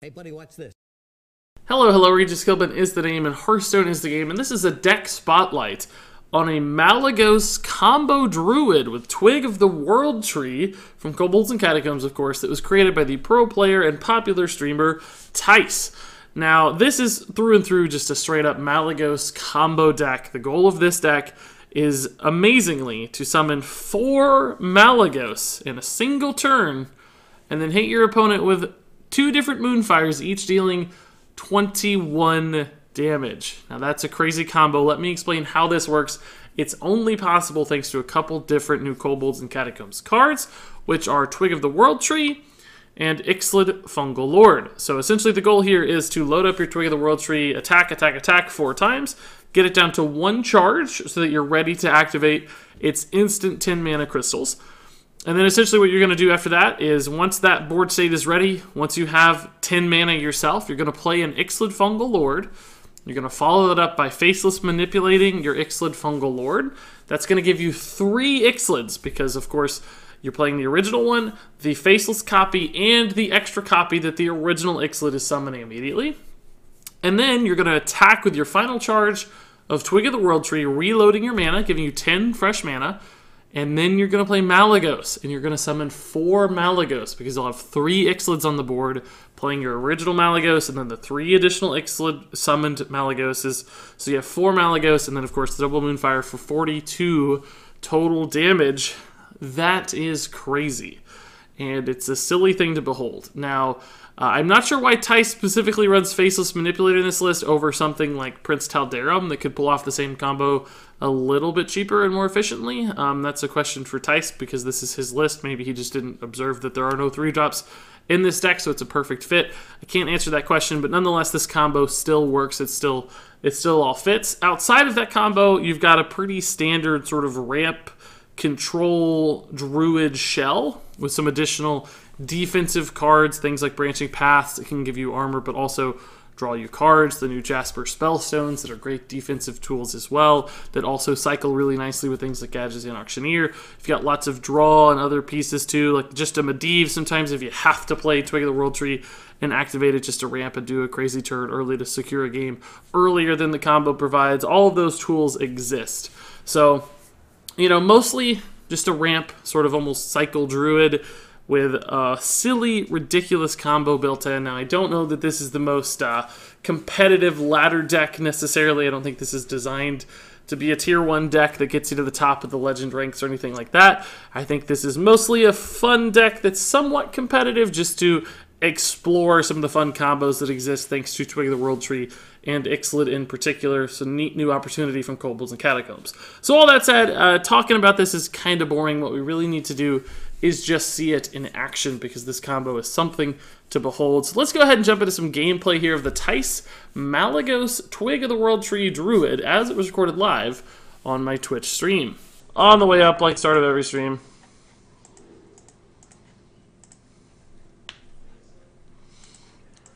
Hey, buddy, watch this. Hello, Regis Kilbin is the name, and Hearthstone is the game, and this is a deck spotlight on a Malygos combo druid with Twig of the World Tree from Kobolds and Catacombs, of course, that was created by the pro player and popular streamer Thijs. Now, this is through and through just a straight-up Malygos combo deck. The goal of this deck is, amazingly, to summon 4 Malygos in a single turn, and then hit your opponent with 2 different Moonfires, each dealing 21 damage. Now that's a crazy combo. Let me explain how this works. It's only possible thanks to a couple different new Kobolds and Catacombs cards, which are Twig of the World Tree and Ixalan Fungal Lord. So essentially the goal here is to load up your Twig of the World Tree, attack 4 times, get it down to 1 charge so that you're ready to activate its instant 10 mana crystals. And then essentially what you're going to do after that is once that board state is ready, once you have 10 mana yourself, you're going to play an Ixalan Fungal Lord. You're going to follow that up by Faceless Manipulating your Ixalan Fungal Lord. That's going to give you 3 Ixalans because, of course, you're playing the original one, the Faceless copy, and the extra copy that the original Ixalan is summoning immediately. And then you're going to attack with your final charge of Twig of the World Tree, reloading your mana, giving you 10 fresh mana. And then you're going to play Malygos, and you're going to summon 4 Malygos, because you'll have 3 Ixalans on the board, playing your original Malygos, and then the 3 additional Ixalan summoned Malygoses. So you have 4 Malygos, and then, of course, the double Moonfire for 42 total damage. That is crazy, and it's a silly thing to behold. Now, I'm not sure why Thijs specifically runs Faceless Manipulator in this list over something like Prince Taldarum that could pull off the same combo a little bit cheaper and more efficiently. That's a question for Thijs because this is his list. Maybe he just didn't observe that there are no 3-drops in this deck, so it's a perfect fit. I can't answer that question, but nonetheless, this combo still works. It still all fits. Outside of that combo, you've got a pretty standard sort of ramp control druid shell with some additional defensive cards, things like Branching Paths that can give you armor, but also draw you cards, the new Jasper Spellstones that are great defensive tools as well, that also cycle really nicely with things like Gadgetzan Auctioneer. You've got lots of draw and other pieces too, like just a Medivh sometimes if you have to play Twig of the World Tree and activate it just to ramp and do a crazy turn early to secure a game earlier than the combo provides. All of those tools exist. So, you know, mostly just a ramp, sort of almost cycle druid with a silly, ridiculous combo built in. Now, I don't know that this is the most competitive ladder deck necessarily. I don't think this is designed to be a tier 1 deck that gets you to the top of the legend ranks or anything like that. I think this is mostly a fun deck that's somewhat competitive just to explore some of the fun combos that exist thanks to Twig of the World Tree and Ixalan in particular. So neat new opportunity from Kobolds and Catacombs. So all that said, talking about this is kind of boring. What we really need to do is just see it in action because this combo is something to behold. So let's go ahead and jump into some gameplay here of the Thijs Malygos Twig of the World Tree Druid as it was recorded live on my Twitch stream. On the way up, like start of every stream.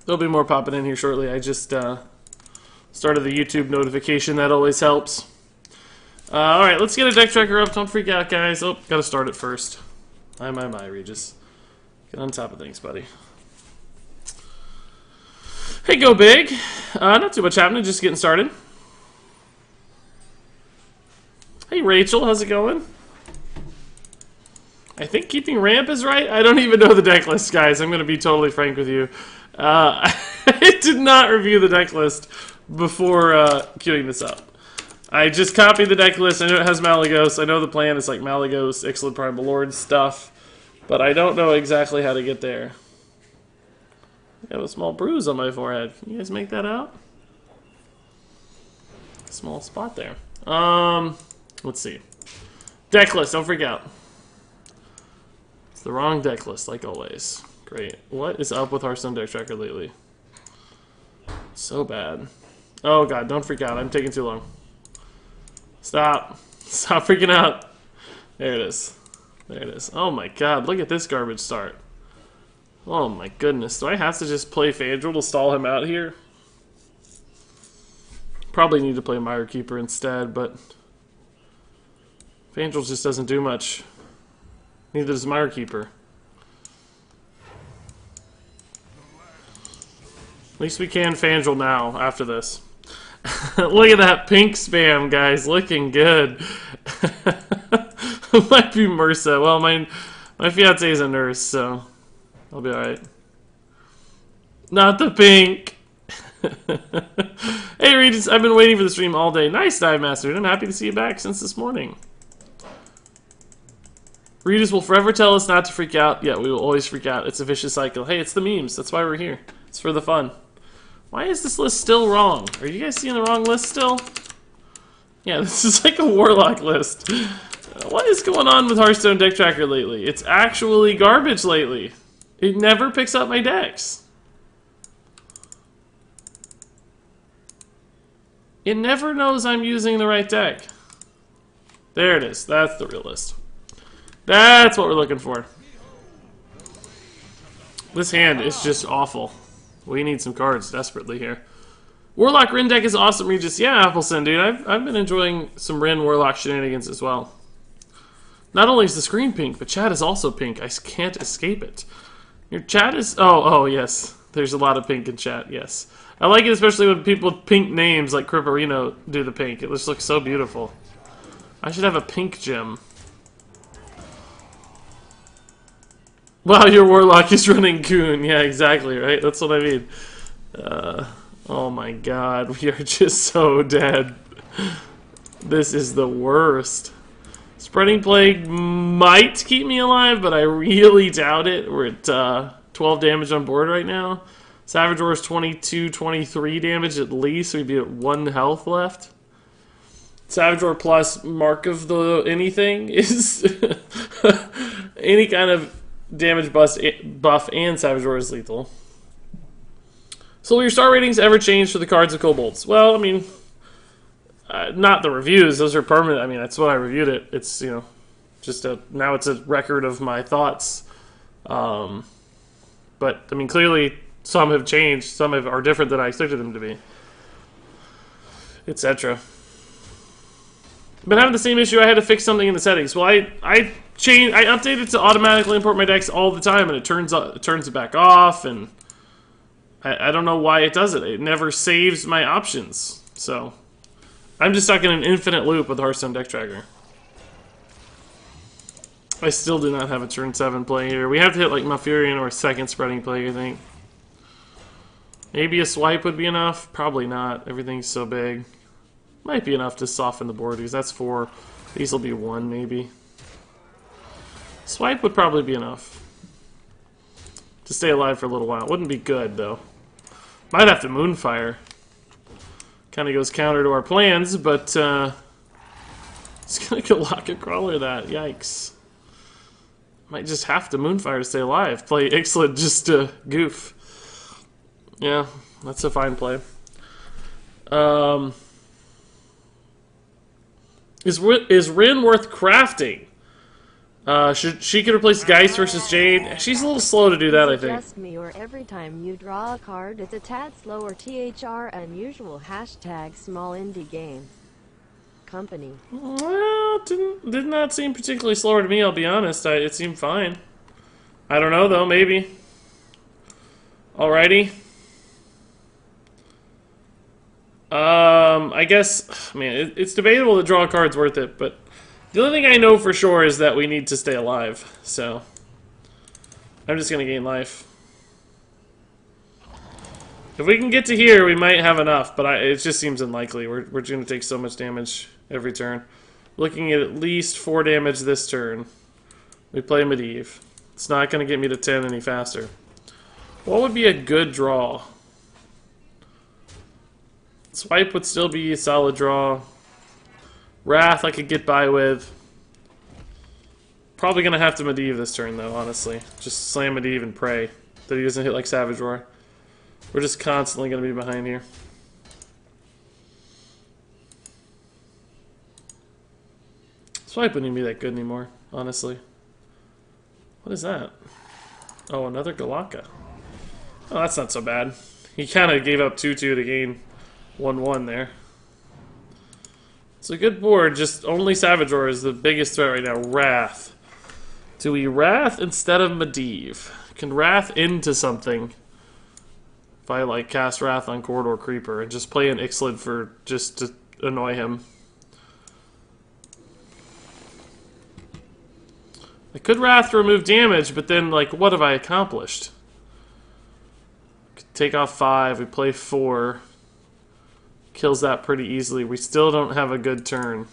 There'll be more popping in here shortly. I just started the YouTube notification. That always helps. Alright, let's get a deck tracker up. Don't freak out, guys. Oh, gotta start it first. My, Regis. Get on top of things, buddy. Hey, Go Big. Not too much happening, just getting started. Hey, Rachel, how's it going? I think keeping ramp is right. I don't even know the deck list, guys. I'm going to be totally frank with you. I did not review the deck list before queuing this up. I just copied the deck list. I know it has Malygos. I know the plan is like Malygos, Ixalan Primal Lord stuff, but I don't know exactly how to get there. I have a small bruise on my forehead. Can you guys make that out? Small spot there. Let's see. Deck list, don't freak out. It's the wrong deck list, like always. Great. What is up with Hearthstone deck tracker lately? So bad. Oh god, don't freak out. I'm taking too long. Stop. Stop freaking out. There it is. There it is. Oh my god, look at this garbage start. Oh my goodness. Do I have to just play Fandral to stall him out here? Probably need to play Mire Keeper instead, but Fandral just doesn't do much. Neither does Mire Keeper. At least we can Fangel now after this. Look at that pink spam, guys. Looking good. Might be MRSA. Well, my fiance is a nurse, so I'll be alright. Not the pink. Hey, Regis, I've been waiting for the stream all day. Nice, Dive Master. I'm happy to see you back since this morning. Regis will forever tell us not to freak out. Yeah, we will always freak out. It's a vicious cycle. Hey, it's the memes. That's why we're here. It's for the fun. Why is this list still wrong? Are you guys seeing the wrong list still? Yeah, this is like a Warlock list. What is going on with Hearthstone Deck Tracker lately? It's actually garbage lately. It never picks up my decks. It never knows I'm using the right deck. There it is. That's the real list. That's what we're looking for. This hand is just awful. We need some cards desperately here. Warlock Rin deck is awesome, Regis. Yeah, Appleson, dude. I've been enjoying some Rin Warlock shenanigans as well. Not only is the screen pink, but chat is also pink. I can't escape it. Your chat is... Oh, yes. There's a lot of pink in chat, yes. I like it especially when people with pink names like Cripperino do the pink. It just looks so beautiful. I should have a pink gem. Wow, your Warlock is running Goon. Yeah, exactly, right? That's what I mean. Oh my god, we are just so dead. This is the worst. Spreading Plague might keep me alive, but I really doubt it. We're at 12 damage on board right now. Savage Roar's 22, 23 damage at least. We'd be at 1 health left. Savage Roar plus Mark of the anything is any kind of damage buff and Savage Roar is lethal. So will your star ratings ever change for the cards of Kobolds? Well, I mean, not the reviews. Those are permanent. I mean, that's what I reviewed it. It's, you know, just now it's a record of my thoughts. But, I mean, clearly some have changed. Some are different than I expected them to be. Etc. Been having the same issue. I had to fix something in the settings. Well, I updated it to automatically import my decks all the time, and it turns it back off, and I don't know why it does it. It never saves my options. So I'm just stuck in an infinite loop with Hearthstone Deck Tracker. I still do not have a turn 7 play here. We have to hit like Malfurion or a second Spreading Plague, I think. Maybe a swipe would be enough. Probably not. Everything's so big. Might be enough to soften the board because that's 4. These will be 1 maybe. Swipe would probably be enough to stay alive for a little while. Wouldn't be good though. Might have to Moonfire. Kind of goes counter to our plans, but it's gonna Galactic Crawler that. Yikes. Might just have to Moonfire to stay alive. Play Ixalan just to goof. Yeah, that's a fine play. Is Rin worth crafting? She could replace Geist versus Jade. She's a little slow to do that, I think. Just me, or every time you draw a card, it's a tad slower. THR unusual. Hashtag small indie game. Company. Well, did not seem particularly slower to me, I'll be honest. It seemed fine. I don't know, though, maybe. Alrighty. I guess, man, it's debatable that draw a card's worth it, but the only thing I know for sure is that we need to stay alive, so I'm just gonna gain life. If we can get to here, we might have enough, but it just seems unlikely. We're gonna take so much damage every turn. Looking at least 4 damage this turn. We play Medivh. It's not gonna get me to 10 any faster. What would be a good draw? Swipe would still be a solid draw. Wrath I could get by with. Probably gonna have to Medivh this turn though, honestly. Just slam Medivh and pray that he doesn't hit like Savage Roar. We're just constantly gonna be behind here. Swipe wouldn't even be that good anymore, honestly. What is that? Oh, another Galaka. Oh, that's not so bad. He kind of gave up 2-2 to gain 1-1 there. It's a good board, just only Savage Roar is the biggest threat right now. Wrath. Do we Wrath instead of Medivh? Can Wrath into something If I like cast Wrath on Corridor Creeper and just play an Ixalan for just to annoy him. I could Wrath to remove damage, but then like what have I accomplished? Could take off 5, we play 4. Kills that pretty easily. We still don't have a good turn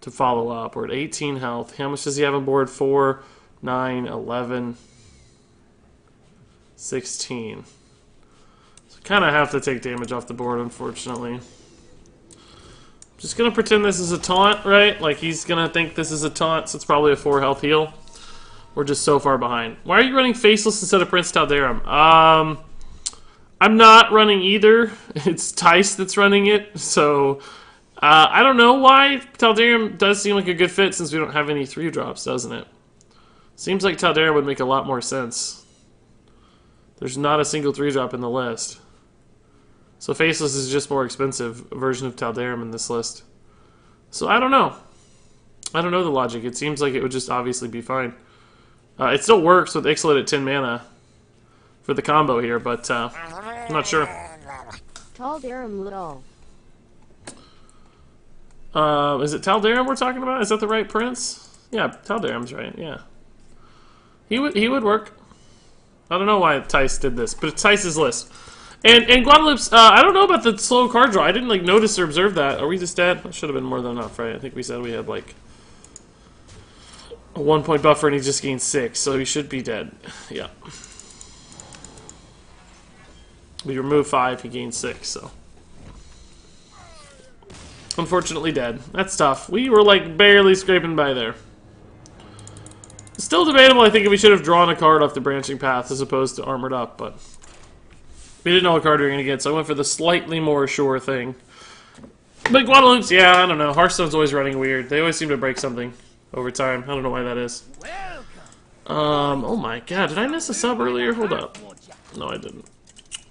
to follow up. We're at 18 health. How much does he have on board? 4, 9, 11, 16. So kind of have to take damage off the board, unfortunately. Just gonna pretend this is a taunt, right? Like he's gonna think this is a taunt, so it's probably a 4 health heal. We're just so far behind. Why are you running Faceless instead of Prince Taldaram? I'm not running either. It's Thijs that's running it, so I don't know why. Taldaram does seem like a good fit since we don't have any 3-drops, doesn't it? Seems like Taldaram would make a lot more sense. There's not a single 3-drop in the list. So Faceless is just more expensive version of Taldaram in this list. So I don't know. I don't know the logic. It seems like it would just obviously be fine. It still works with Ixalan at 10 mana for the combo here, but I'm not sure. Taldaram Little. Is it Taldaram we're talking about? Is that the right prince? Yeah, Taldaram's right, yeah. He would work. I don't know why Thijs did this, but it's Thijs' list. And Guadalupe's, I don't know about the slow card draw. I didn't like notice or observe that. Are we just dead? That should have been more than enough, right? I think we said we had like a 1-point buffer and he just gained 6, so he should be dead. Yeah. We removed 5, he gained 6, so. Unfortunately dead. That's tough. We were like barely scraping by there. Still debatable, I think, if we should have drawn a card off the branching path as opposed to armored up, but we didn't know what card we were going to get, so I went for the slightly more sure thing. But Guadalupe's, yeah, I don't know. Hearthstone's always running weird. They always seem to break something over time. I don't know why that is. Oh my god, did I miss a sub earlier? Hold up. No, I didn't.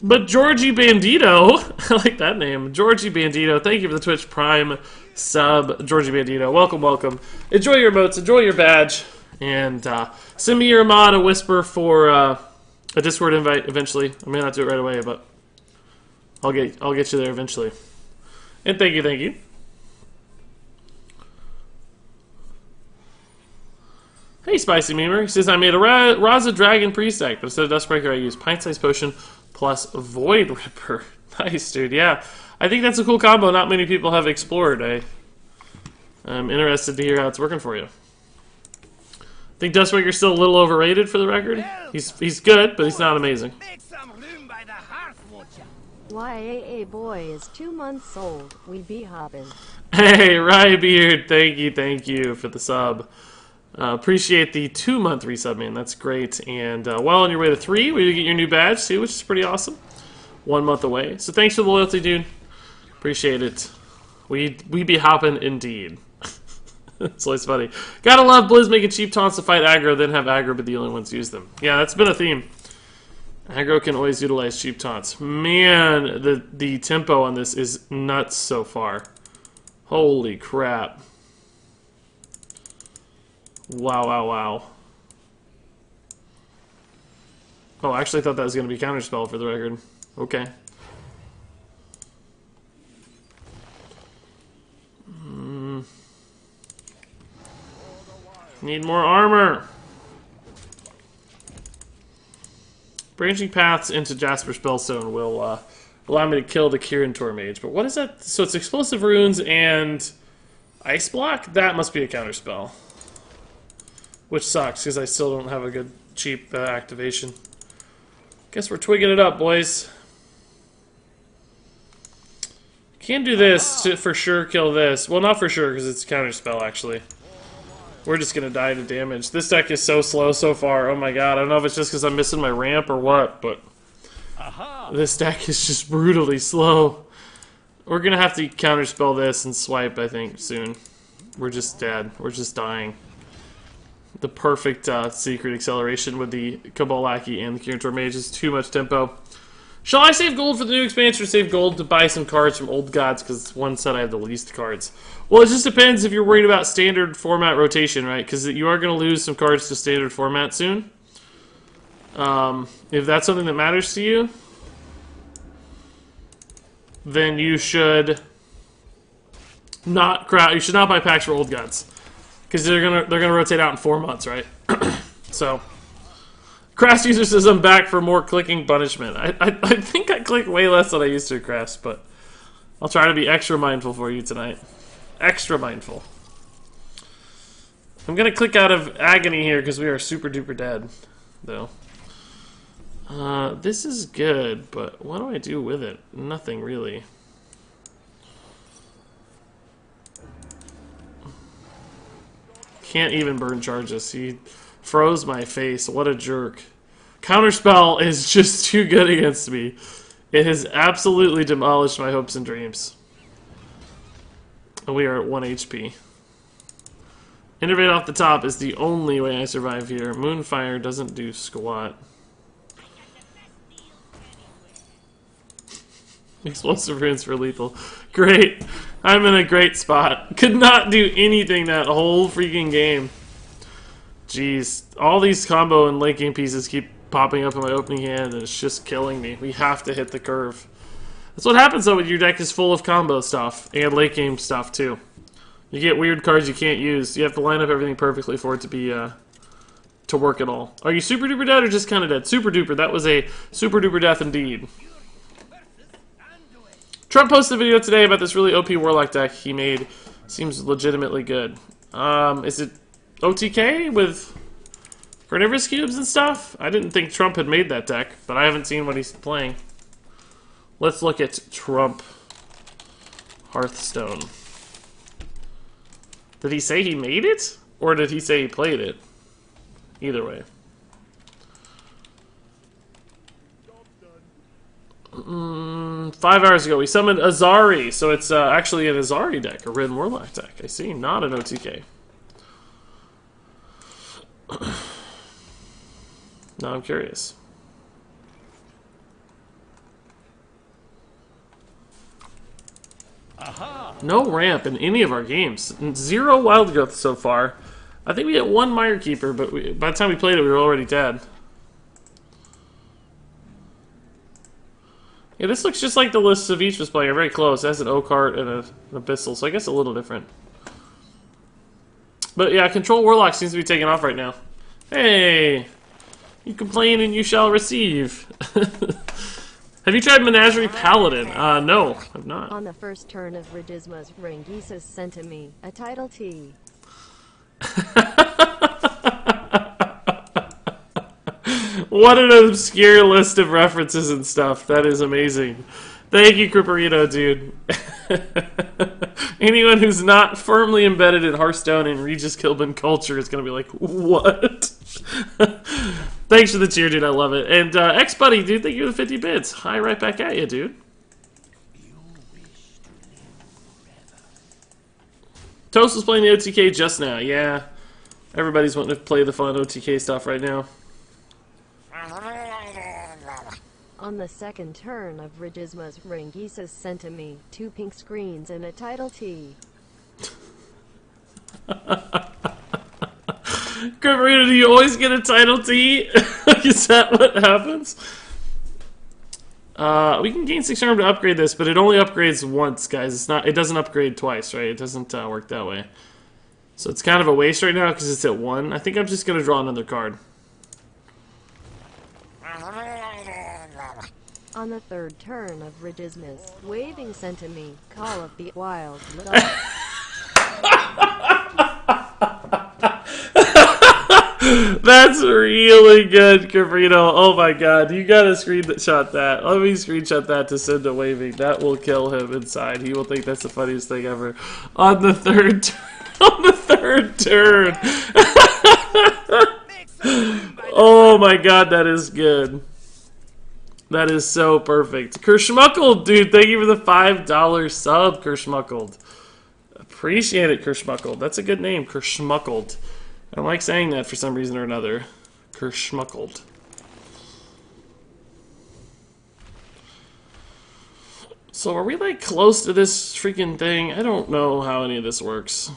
But Georgie Bandito, I like that name. Georgie Bandito, thank you for the Twitch Prime sub. Georgie Bandito, welcome, welcome. Enjoy your emotes, enjoy your badge, and send me your mod, a whisper for a Discord invite eventually. I may not do it right away, but I'll get you there eventually. And thank you, thank you. Hey, Spicy Memer. He says, I made a Raza Dragon pre-stack, but instead of Dustbreaker, I use Pint-Sized Potion plus Void Ripper. Nice, dude. Yeah, I think that's a cool combo not many people have explored. I'm interested to hear how it's working for you. I think Dustbreaker's still a little overrated for the record. He's good, but he's not amazing. YAA boy is 2 months old. We be hopping. Hey, Rybeard, thank you for the sub. Appreciate the 2-month resub, man. That's great. And well on your way to 3, where you get your new badge too, which is pretty awesome. 1 month away. So thanks for the loyalty, dude. Appreciate it. We be hopping indeed. It's always funny. Gotta love Blizz making cheap taunts to fight aggro, then have aggro be the only ones use them. Yeah, that's been a theme. Aggro can always utilize cheap taunts. Man, the tempo on this is nuts so far. Holy crap. Wow, wow, wow. Oh, I actually thought that was going to be counterspell for the record. Okay. Need more armor. Branching paths into Jasper Spellstone will allow me to kill the Kirin Tormage. But what is that? So it's explosive runes and ice block? That must be a counterspell. Which sucks, because I still don't have a good, cheap activation. Guess we're twigging it up, boys. Can do this to for sure kill this. Well, not for sure, because it's counterspell, actually. We're just going to die to damage. This deck is so slow so far. Oh my god, I don't know if it's just because I'm missing my ramp or what, but this deck is just brutally slow. We're going to have to counterspell this and swipe, I think, soon. We're just dead. We're just dying. The perfect secret acceleration with the Kabolaki and the Kirin Tormage is too much tempo. Shall I save gold for the new expansion or save gold to buy some cards from Old Gods? Because it's one set I have the least cards. Well, it just depends if you're worried about standard format rotation, right? Because you are going to lose some cards to standard format soon. If that's something that matters to you. then you should not you should not buy packs for Old Gods. Because they're gonna rotate out in 4 months, right? So Crass user says I'm back for more clicking punishment. I think I click way less than I used to, Crass, but I'll try to be extra mindful for you tonight. Extra mindful. I'm gonna click out of agony here because we are super duper dead, though. This is good, but what do I do with it? Nothing really. Can't even burn charges. He froze my face. What a jerk. Counterspell is just too good against me. It has absolutely demolished my hopes and dreams. And we are at 1 HP. Innervate off the top is the only way I survive here. Moonfire doesn't do squat. Explosive runes for lethal. Great. I'm in a great spot. Could not do anything that whole freaking game. Jeez. All these combo and late game pieces keep popping up in my opening hand and it's just killing me. We have to hit the curve. That's what happens though when your deck is full of combo stuff and late game stuff too. You get weird cards you can't use. You have to line up everything perfectly for it to be to work at all. Are you super duper dead or just kind of dead? Super duper. That was a super duper death indeed. Trump posted a video today about this really OP Warlock deck he made. Seems legitimately good. Is it OTK with Carnivorous Cubes and stuff? I didn't think Trump had made that deck, but I haven't seen what he's playing. Let's look at Trump Hearthstone. Did he say he made it? Or did he say he played it? Either way. 5 hours ago, we summoned Azari, so it's actually an Azari deck, a Red Warlock deck. I see, not an OTK. Now I'm curious. No ramp in any of our games. 0 wild growth so far. I think we had 1 Mire Keeper, but by the time we played it, we were already dead. Yeah, this looks just like the list Savich was playing. Very close. It has an Occart and an Abyssal, so I guess a little different. But yeah, Control Warlock seems to be taking off right now. Hey! You complain and you shall receive. Have you tried Menagerie Paladin? No, I've not. On the first turn of Regisma's Rengises sent to me a title T. What an obscure list of references and stuff. That is amazing. Thank you, Cripperito, dude. Anyone who's not firmly embedded in Hearthstone and Regis Kilbin culture is going to be like, what? Thanks for the cheer, dude. I love it. And X-Buddy, dude, thank you for the 50 bits. Hi, right back at you, dude. Toast was playing the OTK just now. Yeah. Everybody's wanting to play the fun OTK stuff right now. On the second turn of Regisma's Rengises sent to me 2 pink screens and a title T. Cripperito, do you always get a title T? Is that what happens? We can gain 6 charm to upgrade this, but it only upgrades once, guys. It's not. It doesn't upgrade twice, right? It doesn't work that way. So it's kind of a waste right now because it's at 1. I think I'm just gonna draw another card. On the third turn of Regisma's Waving sent to me Call of the Wild. That's really good, Caprino. Oh my god, you gotta screenshot that. Let me screenshot that to send to Waving. That will kill him inside. He will think that's the funniest thing ever. On the third turn. Oh my god, that is good. That is so perfect. Kerschmuckled, dude, thank you for the $5 sub, Kerschmuckled. Appreciate it, Kerschmuckled. That's a good name, Kerschmuckled. I like saying that for some reason or another. Kerschmuckled. So are we like close to this freaking thing? I don't know how any of this works.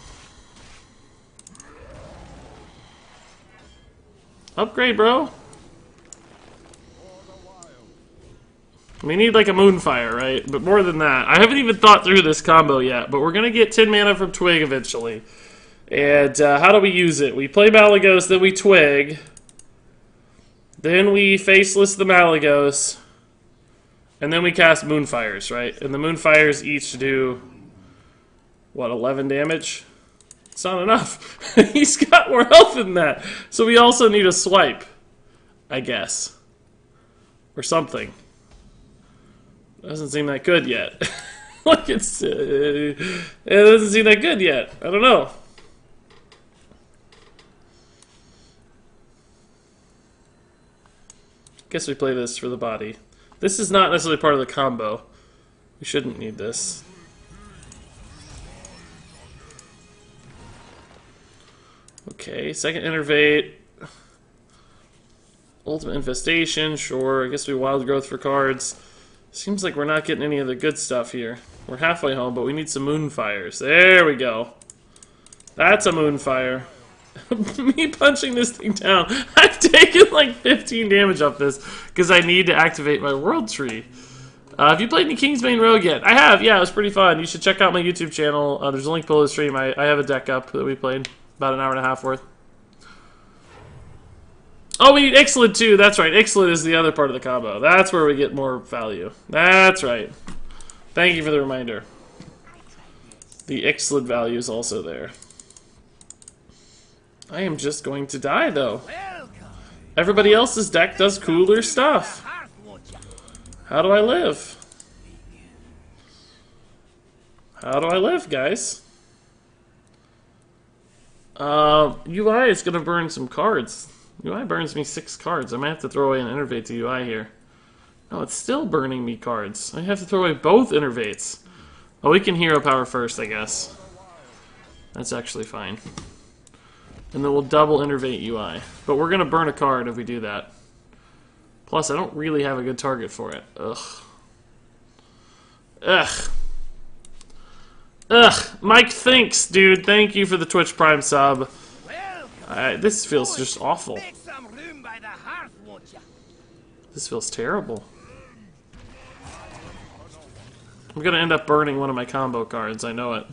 Upgrade, bro. We need like a Moonfire, right? But more than that, I haven't even thought through this combo yet, but we're going to get 10 mana from Twig eventually. And how do we use it? We play Malygos, then we Twig. Then we Faceless the Malygos. And then we cast Moonfires, right? And the Moonfires each do, what, 11 damage? It's not enough. He's got more health than that. So we also need a swipe, I guess. Or something. Doesn't seem that good yet. Like it doesn't seem that good yet. I don't know. Guess we play this for the body. This is not necessarily part of the combo. We shouldn't need this. Okay, second Innervate. Ultimate Infestation, sure. I guess we Wild Growth for cards. Seems like we're not getting any of the good stuff here. We're halfway home, but we need some Moonfires. There we go. That's a Moonfire. Me punching this thing down. I've taken like 15 damage off this because I need to activate my World Tree. Have you played any Kingsbane Rogue yet? I have, yeah, it was pretty fun. You should check out my YouTube channel. There's a link below the stream. I have a deck up that we played about an hour and a half worth. Oh, we need Ixalan too. That's right. Ixalan is the other part of the combo. That's where we get more value. That's right. Thank you for the reminder. The Ixalan value is also there. I am just going to die, though. Everybody else's deck does cooler stuff. How do I live? How do I live, guys? UI is going to burn some cards. UI burns me 6 cards. I might have to throw away an Innervate to UI here. No, it's still burning me cards. I have to throw away both Innervates. Oh, we can Hero Power first, I guess. That's actually fine. And then we'll double Innervate UI. But we're going to burn a card if we do that. Plus, I don't really have a good target for it. Ugh. Ugh. Ugh. Mike Thinks, dude. Thank you for the Twitch Prime sub. This feels just awful. This feels terrible. I'm going to end up burning one of my combo cards. I know it.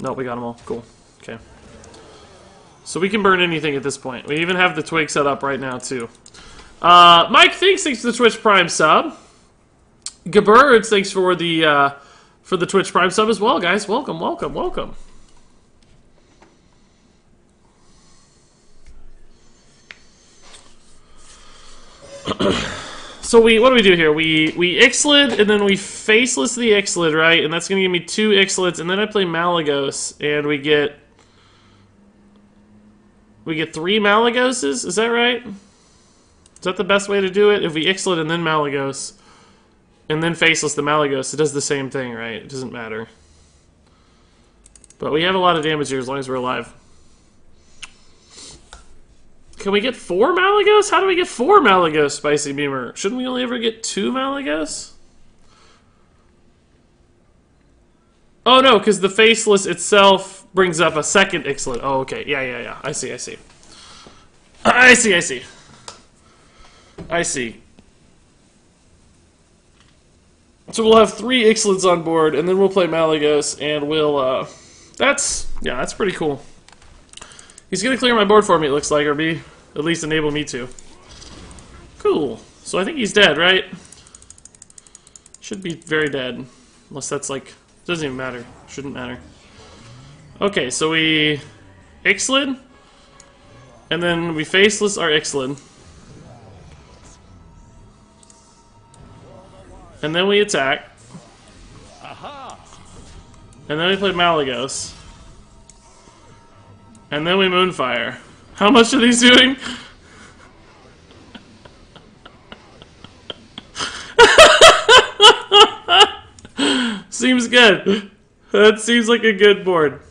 No, we got them all. Cool. Okay. So we can burn anything at this point. We even have the Twig set up right now, too. Mike Thinks for the Twitch Prime sub. Gabirds, thanks for the Twitch Prime sub as well, guys. Welcome, welcome, welcome. So what do we do here? We Ixalan, and then we Faceless the Ixalan, right? And that's going to give me 2 Ixalans, and then I play Malygos, and we get 3 Malygoses? Is that right? Is that the best way to do it? If we Ixalan and then Malygos, and then Faceless the Malygos, it does the same thing, right? It doesn't matter. But we have a lot of damage here as long as we're alive. Can we get 4 Malygos? How do we get 4 Malygos, Spicy Beamer? Shouldn't we only ever get 2 Malygos? Oh no, because the Faceless itself brings up a second Ixalan. Oh, okay. Yeah. I see. I see. So we'll have 3 Ixalans on board, and then we'll play Malygos, and we'll, that's pretty cool. He's gonna clear my board for me, it looks like, or at least enable me to. Cool. So I think he's dead, right? Should be very dead. Unless that's like... doesn't even matter. Shouldn't matter. Okay, so we... Ixalan. And then we Faceless our Ixalan. And then we attack. And then we play Malygos. And then we Moonfire. How much are these doing? Seems good. That seems like a good board.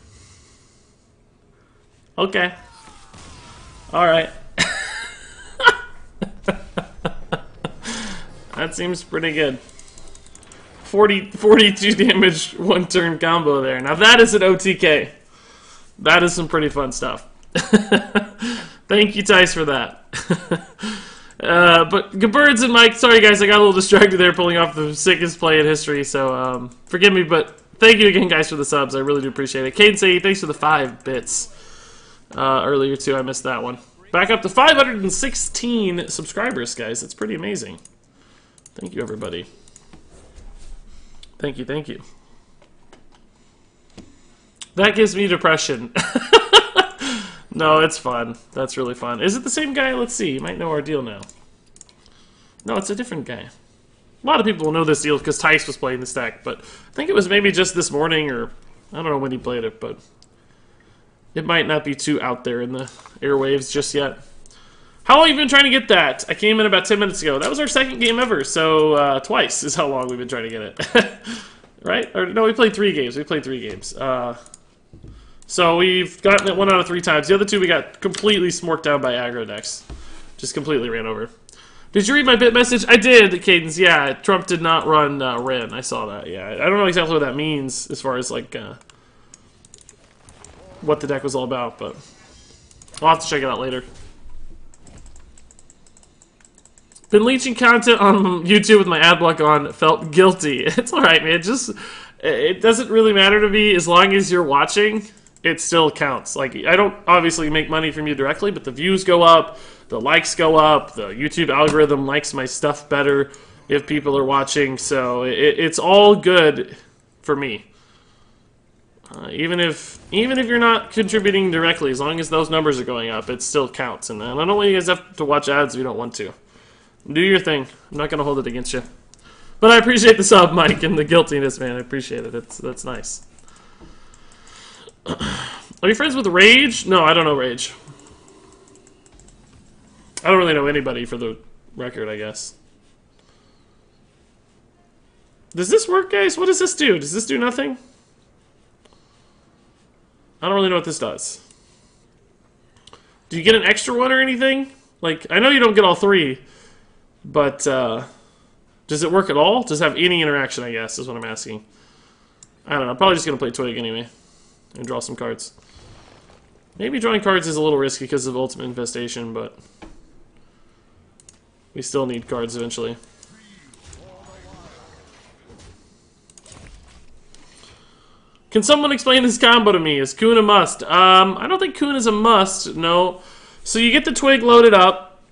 Okay. Alright. That seems pretty good. 42 damage, 1 turn combo there. Now that is an OTK. That is some pretty fun stuff. Thank you, Thijs, for that. But good birds and Mike. Sorry, guys, I got a little distracted there pulling off the sickest play in history, so forgive me, but thank you again, guys, for the subs. I really do appreciate it. Caden say thanks for the 5 bits earlier, too. I missed that one. Back up to 516 subscribers, guys. That's pretty amazing. Thank you, everybody. Thank you, thank you. That gives me depression. No, it's fun. That's really fun. Is it the same guy? Let's see. You might know our deal now. No, it's a different guy. A lot of people will know this deal because Thijs was playing this deck, but I think it was maybe just this morning, or I don't know when he played it, but it might not be too out there in the airwaves just yet. How long have you been trying to get that? I came in about 10 minutes ago. That was our second game ever, so twice is how long we've been trying to get it. Right? Or no, we played 3 games. We played 3 games. So we've gotten it 1 out of 3 times. The other 2 we got completely smorked down by aggro decks. Just completely ran over. Did you read my bit message? I did, Cadence. Yeah, Trump did not run Ren. I saw that. Yeah, I don't know exactly what that means as far as like what the deck was all about, but I'll have to check it out later. Been leeching content on YouTube with my ad block on. Felt guilty. It's alright, man. It doesn't really matter to me as long as you're watching. It still counts. Like, I don't obviously make money from you directly, but the views go up, the likes go up, the YouTube algorithm likes my stuff better if people are watching, so it's all good for me. Even if you're not contributing directly, as long as those numbers are going up, it still counts. And I don't want you guys have to watch ads if you don't want to. Do your thing. I'm not going to hold it against you. But I appreciate the sub, Mike, and the guiltiness, man. I appreciate it. That's nice. Are you friends with Rage? No, I don't know Rage. I don't really know anybody, for the record, I guess. Does this work, guys? What does this do? Does this do nothing? I don't really know what this does. Do you get an extra one or anything? Like, I know you don't get all 3, but does it work at all? Does it have any interaction, I guess, is what I'm asking. I don't know. I'm probably just going to play Twig anyway and draw some cards. Maybe drawing cards is a little risky because of Ultimate Infestation, but we still need cards eventually. Can someone explain this combo to me? Is Kun a must? I don't think Kun is a must, no. So you get the Twig loaded up.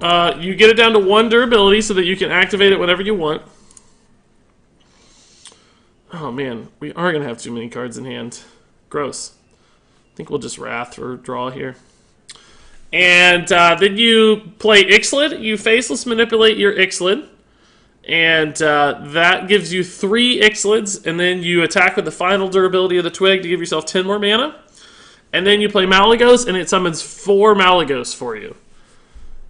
You get it down to 1 durability so that you can activate it whenever you want. Oh man, we are going to have too many cards in hand. Gross. I think we'll just Wrath or draw here. And then you play Ixalan. You faceless manipulate your Ixalan. And that gives you 3 Ixalans, and then you attack with the final durability of the Twig to give yourself 10 more mana. And then you play Malygos, and it summons 4 Malygos for you.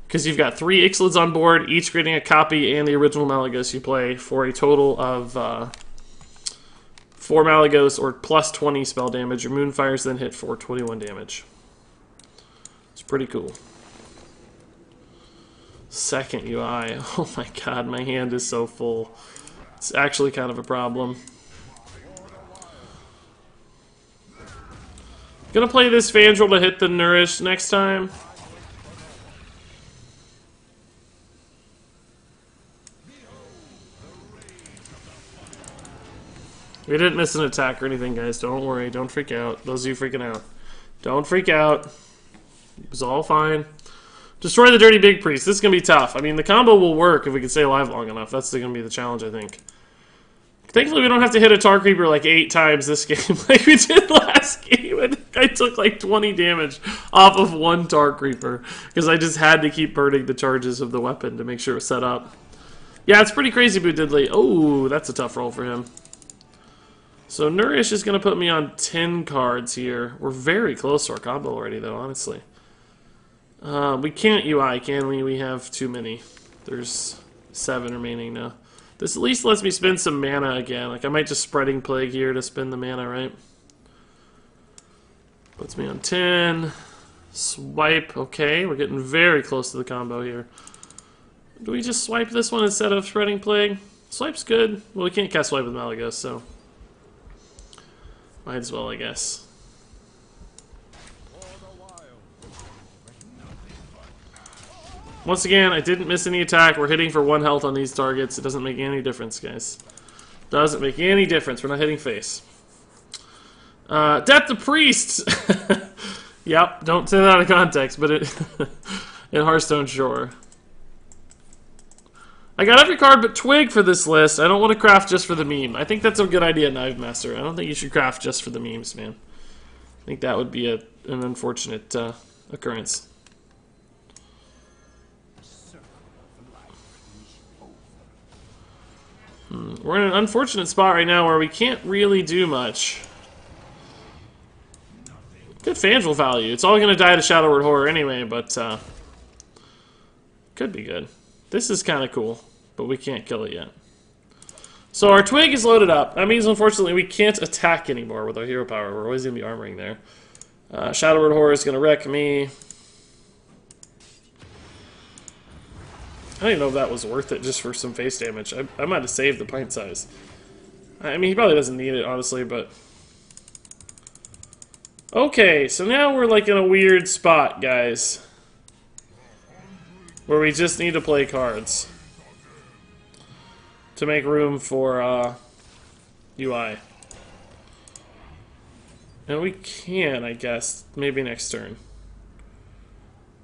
Because you've got 3 Ixalans on board, each creating a copy and the original Malygos you play for a total of 4 Malygos or plus 20 spell damage. Your Moonfires then hit for 21 damage. It's pretty cool. Second UI. Oh my god, my hand is so full. It's actually kind of a problem. Gonna play this Fandral to hit the Nourish next time. We didn't miss an attack or anything, guys. Don't worry. Don't freak out. Those of you freaking out. Don't freak out. It was all fine. Destroy the Dirty Big Priest. This is going to be tough. I mean, the combo will work if we can stay alive long enough. That's going to be the challenge, I think. Thankfully, we don't have to hit a Tar Creeper like 8 times this game like we did last game. I took like 20 damage off of 1 Tar Creeper because I just had to keep burning the charges of the weapon to make sure it was set up. Yeah, it's pretty crazy, Boo Diddley. Oh, that's a tough roll for him. So Nourish is going to put me on 10 cards here. We're very close to our combo already, though, honestly. We can't UI, can we? We have too many. There's 7 remaining now. This at least lets me spend some mana again. Like, I might just Spreading Plague here to spend the mana, right? Puts me on 10. Swipe. Okay, we're getting very close to the combo here. Do we just swipe this one instead of Spreading Plague? Swipe's good. Well, we can't cast Swipe with Malygos, so might as well, I guess. Once again, I didn't miss any attack. We're hitting for 1 health on these targets. It doesn't make any difference, guys. Doesn't make any difference. We're not hitting face. Death to Priests! Yep, don't say that out of context, but it in Hearthstone, sure. I got every card but Twig for this list. I don't want to craft just for the meme. I think that's a good idea, Knife Master. I don't think you should craft just for the memes, man. I think that would be an unfortunate occurrence. We're in an unfortunate spot right now where we can't really do much. Good Fangel value. It's all going to die to Shadow Word Horror anyway, but could be good. This is kind of cool, but we can't kill it yet. So our Twig is loaded up. That means, unfortunately, we can't attack anymore with our hero power. We're always going to be armoring there. Shadow Word Horror is going to wreck me. I don't even know if that was worth it just for some face damage. I might have saved the pint size. I mean, he probably doesn't need it, honestly, but... Okay, so now we're like in a weird spot, guys. Where we just need to play cards. To make room for, UI. And we can, I guess, maybe next turn.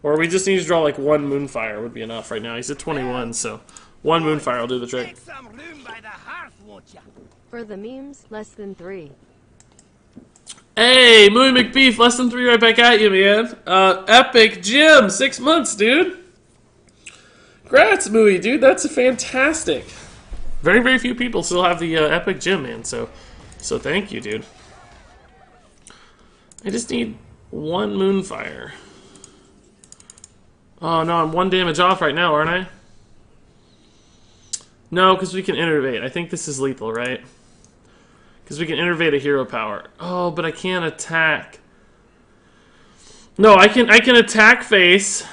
Or we just need to draw like 1 Moonfire would be enough right now. He's at 21, so 1 Moonfire will do the trick. For the memes, less than 3. Hey, Mooey McBeef, less than 3 right back at you, man. Epic Gym, 6 months, dude. Congrats, Mooey, dude. That's fantastic. Very, very few people still have the Epic Gym, man. So thank you, dude. I just need 1 Moonfire. Oh no, I'm 1 damage off right now, aren't I? No, because we can innervate. I think this is lethal, right? Because we can innervate a hero power. Oh, but I can't attack. No, I can attack face.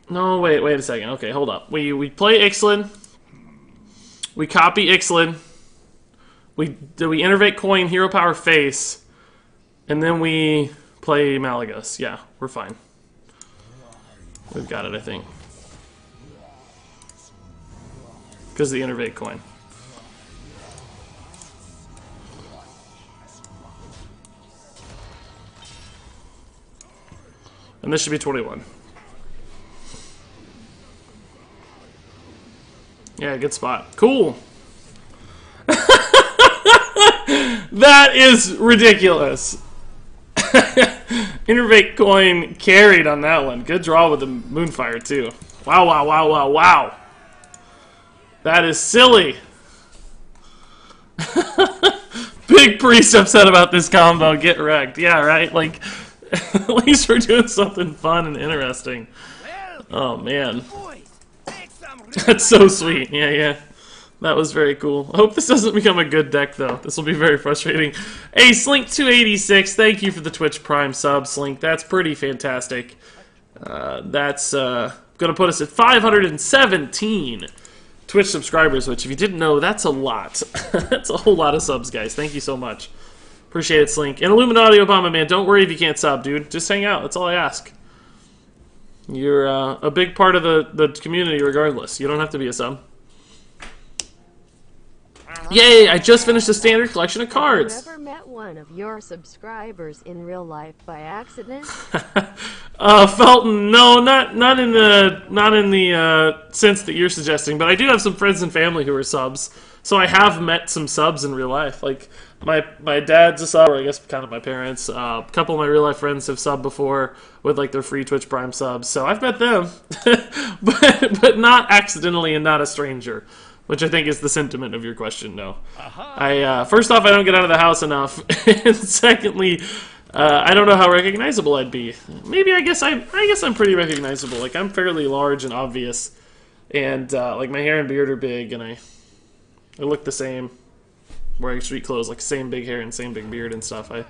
No, wait a second. Okay, hold up. We play Ixalan. We copy Ixalan. We innervate coin, hero power face. And then we play Malygos. Yeah, we're fine. We've got it, I think. Because of the innervate coin. And this should be 21. Yeah, good spot. Cool. That is ridiculous. Innervate coin carried on that one. Good draw with the Moonfire, too. Wow, wow, wow, wow, wow. That is silly. Big Priest upset about this combo. Get wrecked. Yeah, right? Like, at least we're doing something fun and interesting. Oh, man. That's so sweet. Yeah, yeah. That was very cool. I hope this doesn't become a good deck, though. This will be very frustrating. Hey, Slink286, thank you for the Twitch Prime sub, Slink. That's pretty fantastic. That's going to put us at 517 Twitch subscribers, which, if you didn't know, that's a lot. That's a whole lot of subs, guys. Thank you so much. Appreciate it, Slink. And Illuminati Obama, man, don't worry if you can't sub, dude. Just hang out. That's all I ask. You're a big part of the community regardless. You don't have to be a sub. Yay! I just finished a standard collection of cards. Have you ever met one of your subscribers in real life by accident? Felton, no, not in the sense that you're suggesting, but I do have some friends and family who are subs, so I have met some subs in real life. Like my dad's a sub, or I guess kind of my parents. A couple of my real life friends have subbed before with like their free Twitch Prime subs, so I've met them, but not accidentally and not a stranger. Which I think is the sentiment of your question, no. First off, I don't get out of the house enough. And secondly, I don't know how recognizable I'd be. Maybe I guess I'm pretty recognizable. Like, I'm fairly large and obvious. And like my hair and beard are big, and I look the same. Wearing street clothes, like same big hair and same big beard and stuff. I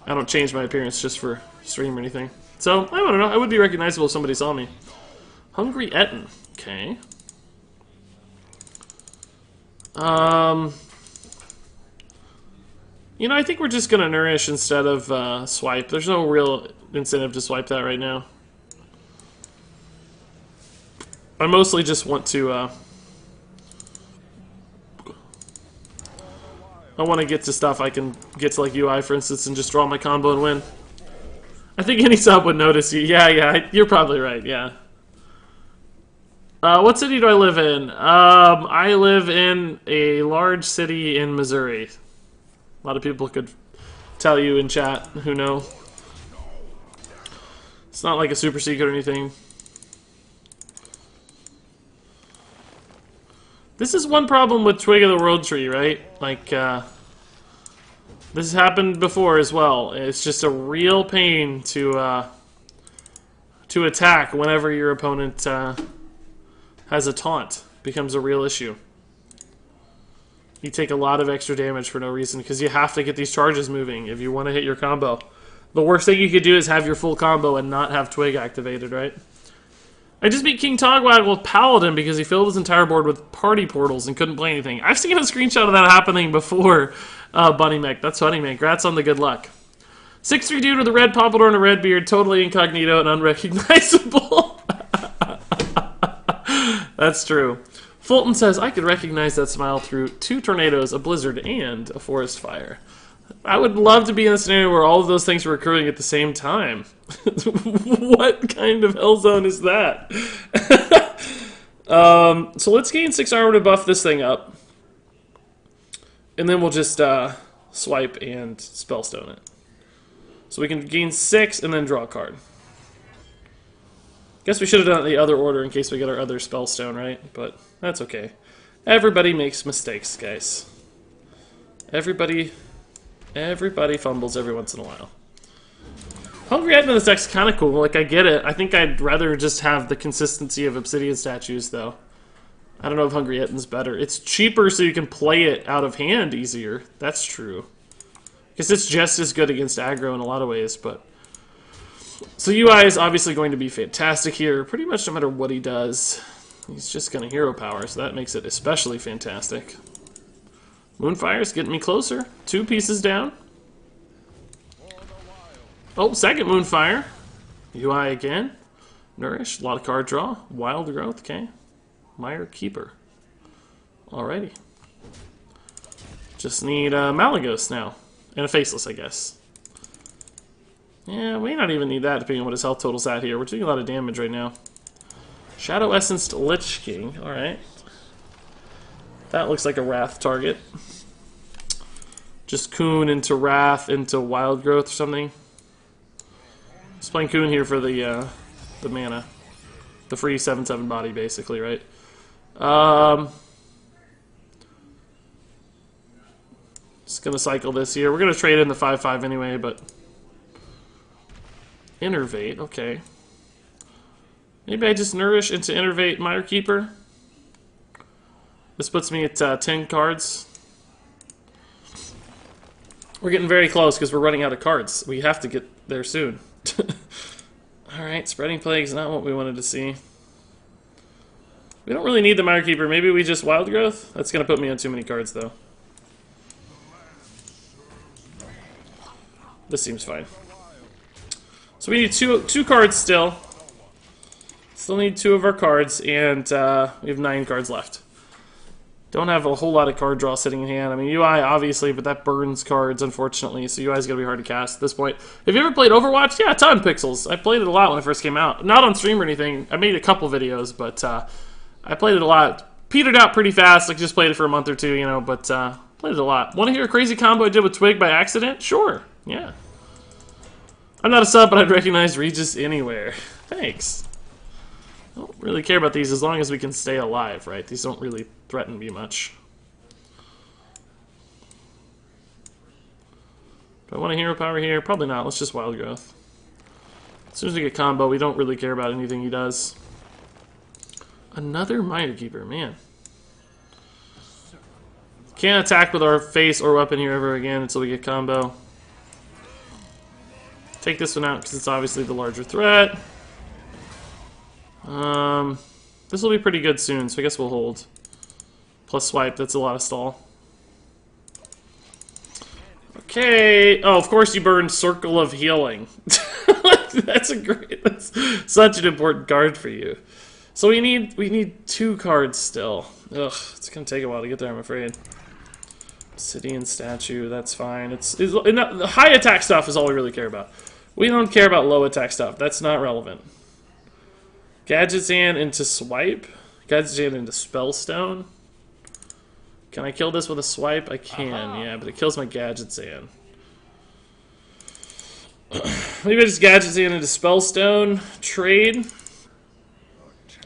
don't change my appearance just for stream or anything. So, I don't know. I would be recognizable if somebody saw me. Hungry Etten. Okay. You know, I think we're just gonna nourish instead of swipe. There's no real incentive to swipe that right now. I mostly just want to, I want to get to stuff I can get to, like UI, for instance, and just draw my combo and win. I think any sub would notice you. Yeah, you're probably right, yeah. What city do I live in? I live in a large city in Missouri. A lot of people could tell you in chat who know. It's not like a super secret or anything. This is one problem with Twig of the World Tree, right? Like, this has happened before as well. It's just a real pain to attack whenever your opponent has a taunt. Becomes a real issue. You take a lot of extra damage for no reason because you have to get these charges moving if you want to hit your combo. The worst thing you could do is have your full combo and not have Twig activated, right? I just beat King Togwag with Paladin because he filled his entire board with party portals and couldn't play anything. I've seen a screenshot of that happening before, Bunny Mech. That's funny, man. Congrats on the good luck. 6'3" dude with a red pompadour and a red beard, totally incognito and unrecognizable. That's true. Fulton says, I could recognize that smile through 2 tornadoes, a blizzard, and a forest fire. I would love to be in a scenario where all of those things were occurring at the same time. What kind of hell zone is that? So let's gain 6 armor to buff this thing up. And then we'll just swipe and spellstone it. So we can gain 6 and then draw a card. Guess we should have done it in the other order in case we get our other spellstone, right? But that's okay. Everybody makes mistakes, guys. Everybody fumbles every once in a while. Hungry Head in this deck's kind of cool. Like, I get it. I think I'd rather just have the consistency of Obsidian statues, though. I don't know if Hungry Ettin's better. It's cheaper so you can play it out of hand easier. That's true. Because it's just as good against aggro in a lot of ways, but... So UI is obviously going to be fantastic here, pretty much no matter what he does. He's just going to hero power, so that makes it especially fantastic. Moonfire's getting me closer. 2 pieces down. Oh, second Moonfire. UI again. Nourish, a lot of card draw. Wild Growth, okay. Mire Keeper. Alrighty. Just need Malygos now. And a Faceless, I guess. Yeah, we may not even need that depending on what his health total's at here. We're doing a lot of damage right now. Shadow Essenced Lich King, alright. That looks like a Wrath target. Just Coon into Wrath into Wild Growth or something. Just playing Coon here for the mana. The free 7/7 body, basically, right? Just gonna cycle this here. We're gonna trade in the 5/5 anyway, but... Innervate, okay. Maybe I just Nourish into Innervate Mire Keeper. This puts me at 10 cards. We're getting very close because we're running out of cards. We have to get there soon. Alright, Spreading Plague is not what we wanted to see. We don't really need the Mire Keeper. Maybe we just Wild Growth? That's going to put me on too many cards, though. This seems fine. So we need two cards still. Still need 2 of our cards, and we have 9 cards left. Don't have a whole lot of card draw sitting in hand. I mean, UI, obviously, but that burns cards, unfortunately, so UI is going to be hard to cast at this point. Have you ever played Overwatch? Yeah, a ton, Pixels. I played it a lot when it first came out. Not on stream or anything. I made a couple videos, but I played it a lot. Petered out pretty fast, like just played it for a month or 2, you know, but played it a lot. Want to hear a crazy combo I did with Twig by accident? Sure, yeah. I'm not a sub, but I'd recognize Regis anywhere. Thanks. I don't really care about these as long as we can stay alive, right? These don't really threaten me much. Do I want a hero power here? Probably not. Let's just Wild Growth. As soon as we get combo, we don't really care about anything he does. Another Mire Keeper, man. Can't attack with our face or weapon here ever again until we get combo. Take this one out because it's obviously the larger threat. This will be pretty good soon, so I guess we'll hold. Plus swipe, that's a lot of stall. Okay. Oh, of course you burn Circle of Healing. That's such an important card for you. So we need 2 cards still. Ugh, it's gonna take a while to get there, I'm afraid. Obsidian statue, that's fine. The high attack stuff is all we really care about. We don't care about low attack stuff. That's not relevant. Gadgetzan into swipe. Gadgetzan into spellstone. Can I kill this with a swipe? I can, yeah, but it kills my Gadgetzan. Maybe I just Gadgetzan into spellstone. Trade.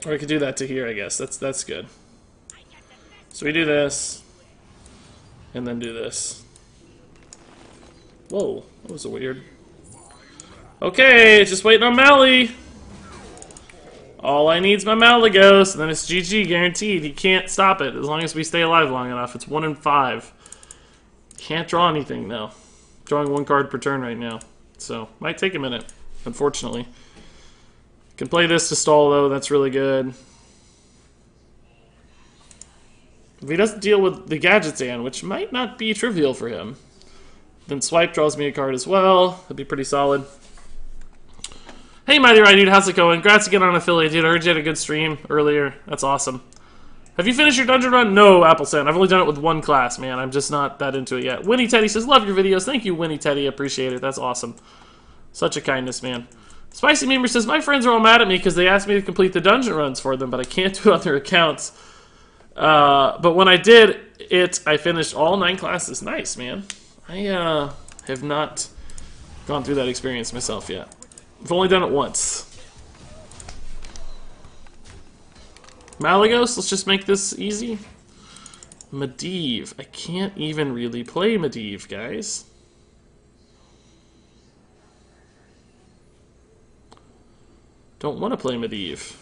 Or I could do that to here, I guess. That's good. So we do this. And then do this. Whoa, that was weird. Okay, just waiting on Mally. All I need is my Malygos, and then it's GG, guaranteed. He can't stop it as long as we stay alive long enough. It's 1 in 5. Can't draw anything, though. Drawing 1 card per turn right now. So, might take a minute, unfortunately. Can play this to stall, though. That's really good. If he doesn't deal with the Gadgetzan, which might not be trivial for him, then Swipe draws me a card as well. That'd be pretty solid. Hey, Mighty Right, dude, how's it going? Congrats again on affiliate, dude. I heard you had a good stream earlier. That's awesome. Have you finished your dungeon run? No, Appleson. I've only done it with 1 class, man. I'm just not that into it yet. Winnie Teddy says, love your videos. Thank you, Winnie Teddy. Appreciate it. That's awesome. Such a kindness, man. Spicy Memer says, my friends are all mad at me because they asked me to complete the dungeon runs for them, but I can't do it on their accounts. But when I did it, I finished all 9 classes. Nice, man. I have not gone through that experience myself yet. I've only done it once. Malygos, let's just make this easy. Medivh. I can't even really play Medivh, guys. Don't want to play Medivh.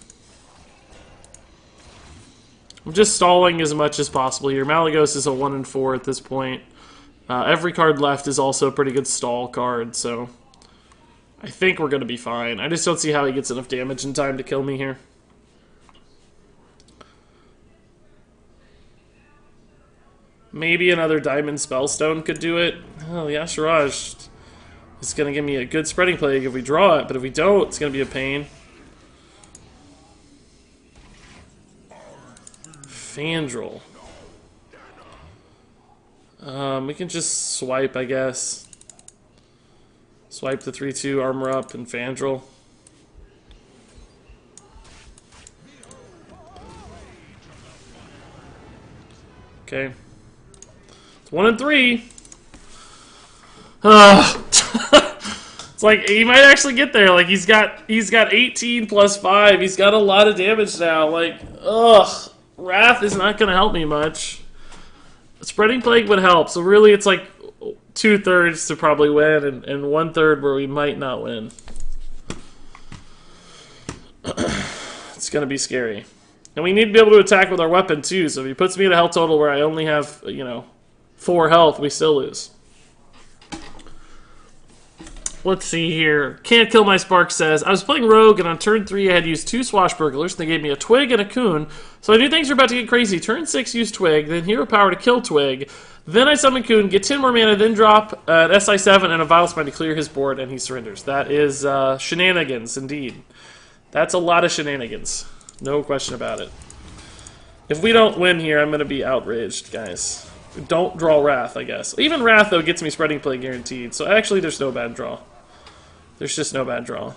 I'm just stalling as much as possible here. Malygos is a 1 in 4 at this point. Every card left is also a pretty good stall card, so I think we're going to be fine. I just don't see how he gets enough damage in time to kill me here. Maybe another Diamond Spellstone could do it. Oh, Yasharaj is going to give me a good Spreading Plague if we draw it, but if we don't, it's going to be a pain. Fandral. We can just swipe, I guess. Swipe the 3/2, armor up, and Fandral. Okay. It's 1 in 3. It's like he might actually get there. Like he's got 18 plus 5. He's got a lot of damage now. Like, ugh. Wrath is not going to help me much. Spreading Plague would help. So really it's like 2/3 to probably win and 1/3 where we might not win. It's going to be scary. And we need to be able to attack with our weapon too. So if he puts me at a health total where I only have, 4 health, we still lose. Let's see here. Can't Kill My Spark says, I was playing Rogue, and on turn 3 I had used 2 Swashbucklers. They gave me a Twig and a Coon, so I knew things were about to get crazy. Turn 6, use Twig, then Hero Power to kill Twig. Then I summon Coon, get 10 more mana, then drop an SI7 and a Vile Spine to clear his board, and he surrenders. That is shenanigans, indeed. That's a lot of shenanigans. No question about it. If we don't win here, I'm going to be outraged, guys. Don't draw Wrath, I guess. Even Wrath, though, gets me Spreading Plague guaranteed, so actually there's no bad draw. There's just no bad draw.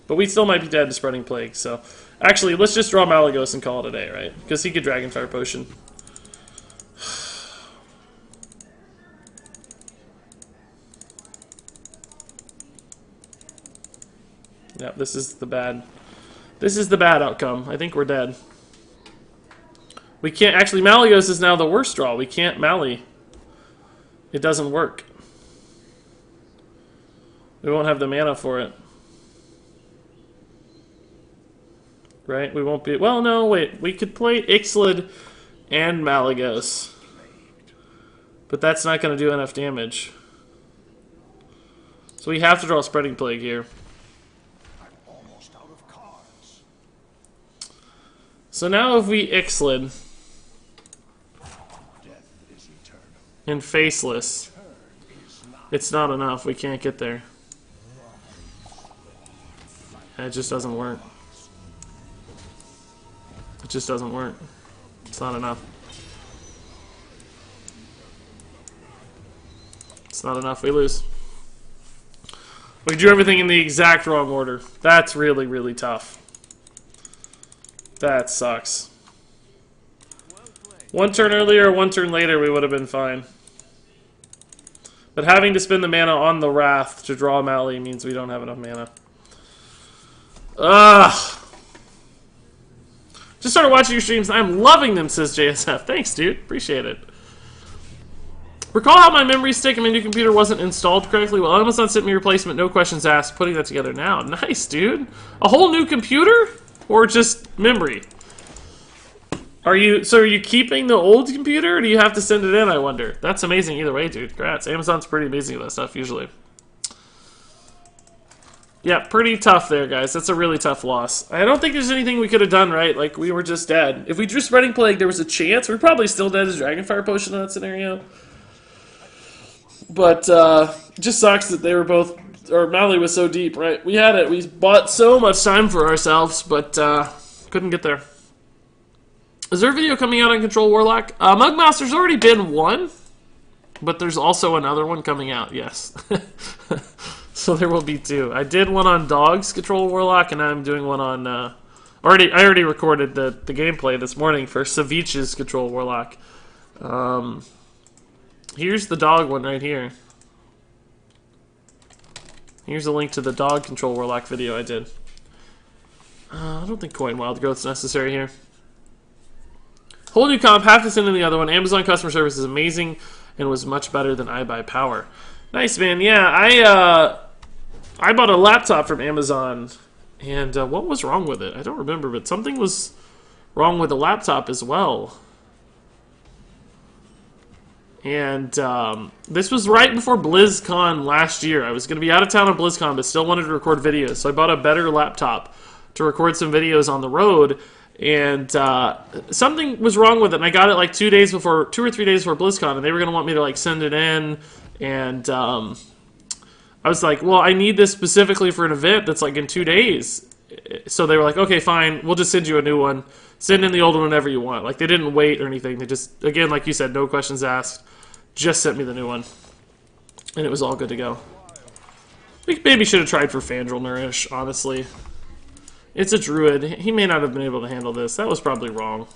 But we still might be dead to Spreading Plague, so... Actually, let's just draw Malygos and call it a day, right? Because he could Dragonfire Potion. Yep, this is the bad... This is the bad outcome. I think we're dead. We can't... Actually, Malygos is now the worst draw. We can't Mally. It doesn't work. We won't have the mana for it. Right? We won't be... Well, no, wait. We could play Ixalan and Malygos. But that's not going to do enough damage. So we have to draw Spreading Plague here. So now if we Ixalan and Faceless, it's not enough. We can't get there. It just doesn't work. It just doesn't work. It's not enough. It's not enough. We lose. We drew everything in the exact wrong order. That's really, really tough. That sucks. One turn earlier, one turn later, we would have been fine. But having to spend the mana on the Wrath to draw Mally means we don't have enough mana. Ugh. Just started watching your streams. I'm loving them, says JSF. Thanks, dude. Appreciate it. Recall how my memory stick in my new computer wasn't installed correctly? Well, Amazon sent me a replacement, no questions asked. Putting that together now. Nice, dude. A whole new computer? Or just memory? Are you keeping the old computer, or do you have to send it in, I wonder? That's amazing either way, dude. Congrats. Amazon's pretty amazing with that stuff, usually. Yeah, pretty tough there, guys. That's a really tough loss. I don't think there's anything we could have done, right? Like, we were just dead. If we drew Spreading Plague, there was a chance. We're probably still dead as Dragonfire Potion in that scenario. But, it just sucks that they were both... Or Mally was so deep, right? We had it. We bought so much time for ourselves, but, couldn't get there. Is there a video coming out on Control Warlock? Mugmaster's already been one, but there's also another one coming out, yes. So there will be two. I did one on Dogs Control Warlock, and I'm doing one on... I already recorded the gameplay this morning for Savich's Control Warlock. Here's the dog one right here. Here's a link to the Dog Control Warlock video I did. I don't think Coin Wild Growth's necessary here. Whole new comp, half to send in the other one. Amazon customer service is amazing and was much better than iBuyPower. Nice, man. Yeah, I bought a laptop from Amazon, and what was wrong with it? I don't remember, but something was wrong with the laptop as well. And this was right before BlizzCon last year. I was going to be out of town on BlizzCon, but still wanted to record videos, so I bought a better laptop to record some videos on the road. And something was wrong with it, and I got it like 2 or 3 days before BlizzCon, and they were going to want me to like send it in, and I was like, well, I need this specifically for an event that's like in 2 days. So they were like, okay, fine, we'll just send you a new one. Send in the old one whenever you want. Like, they didn't wait or anything. They just, again, like you said, no questions asked. Just sent me the new one. And it was all good to go. We maybe should have tried for Fandral Nourish, honestly. It's a druid. He may not have been able to handle this. That was probably wrong.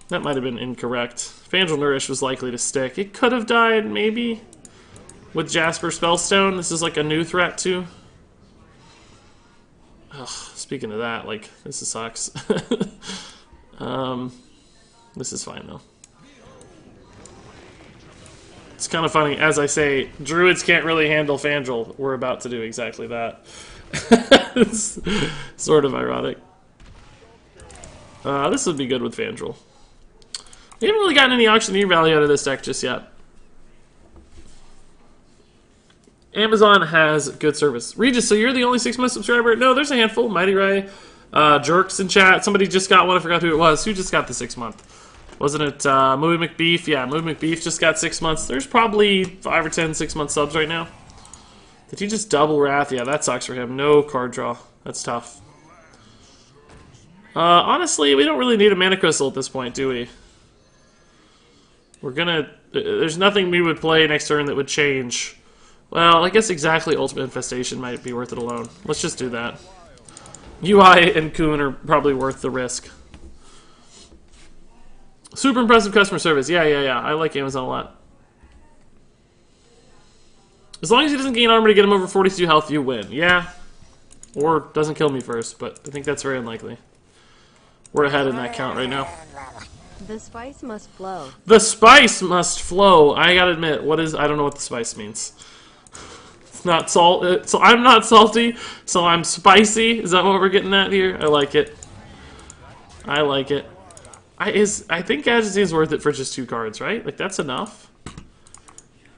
That might have been incorrect. Fandral Nourish was likely to stick. It could have died, maybe. With Jasper Spellstone. This is like a new threat, too. Ugh, speaking of that, like, this sucks. This is fine, though. It's kind of funny. As I say, druids can't really handle Fandral. We're about to do exactly that. It's sort of ironic. This would be good with Fandral. We haven't really gotten any auctioneer value out of this deck just yet. Amazon has good service. Regis, so you're the only 6-month subscriber? No, there's a handful. Mighty Ray, Jerks in chat. Somebody just got one. I forgot who it was. Who just got the 6-month? Wasn't it Movie McBeef? Yeah, Movie McBeef just got 6 months. There's probably 5 or 10 6-month subs right now. Did he just double Wrath? Yeah, that sucks for him. No card draw. That's tough. Honestly, we don't really need a Mana Crystal at this point, do we? We're gonna... There's nothing we would play next turn that would change. Well, I guess exactly Ultimate Infestation might be worth it alone. Let's just do that. UI and Kuhn are probably worth the risk. Super impressive customer service. Yeah. I like Amazon a lot. As long as he doesn't gain armor to get him over 42 health, you win. Yeah. Or doesn't kill me first, but I think that's very unlikely. We're ahead in that count right now. The spice must flow. The spice must flow. I gotta admit, I don't know what the spice means. It's not salt. So I'm not salty, so I'm spicy. Is that what we're getting at here? I like it. I like it. I think Gadgetzee is worth it for just 2 cards, right? Like, that's enough.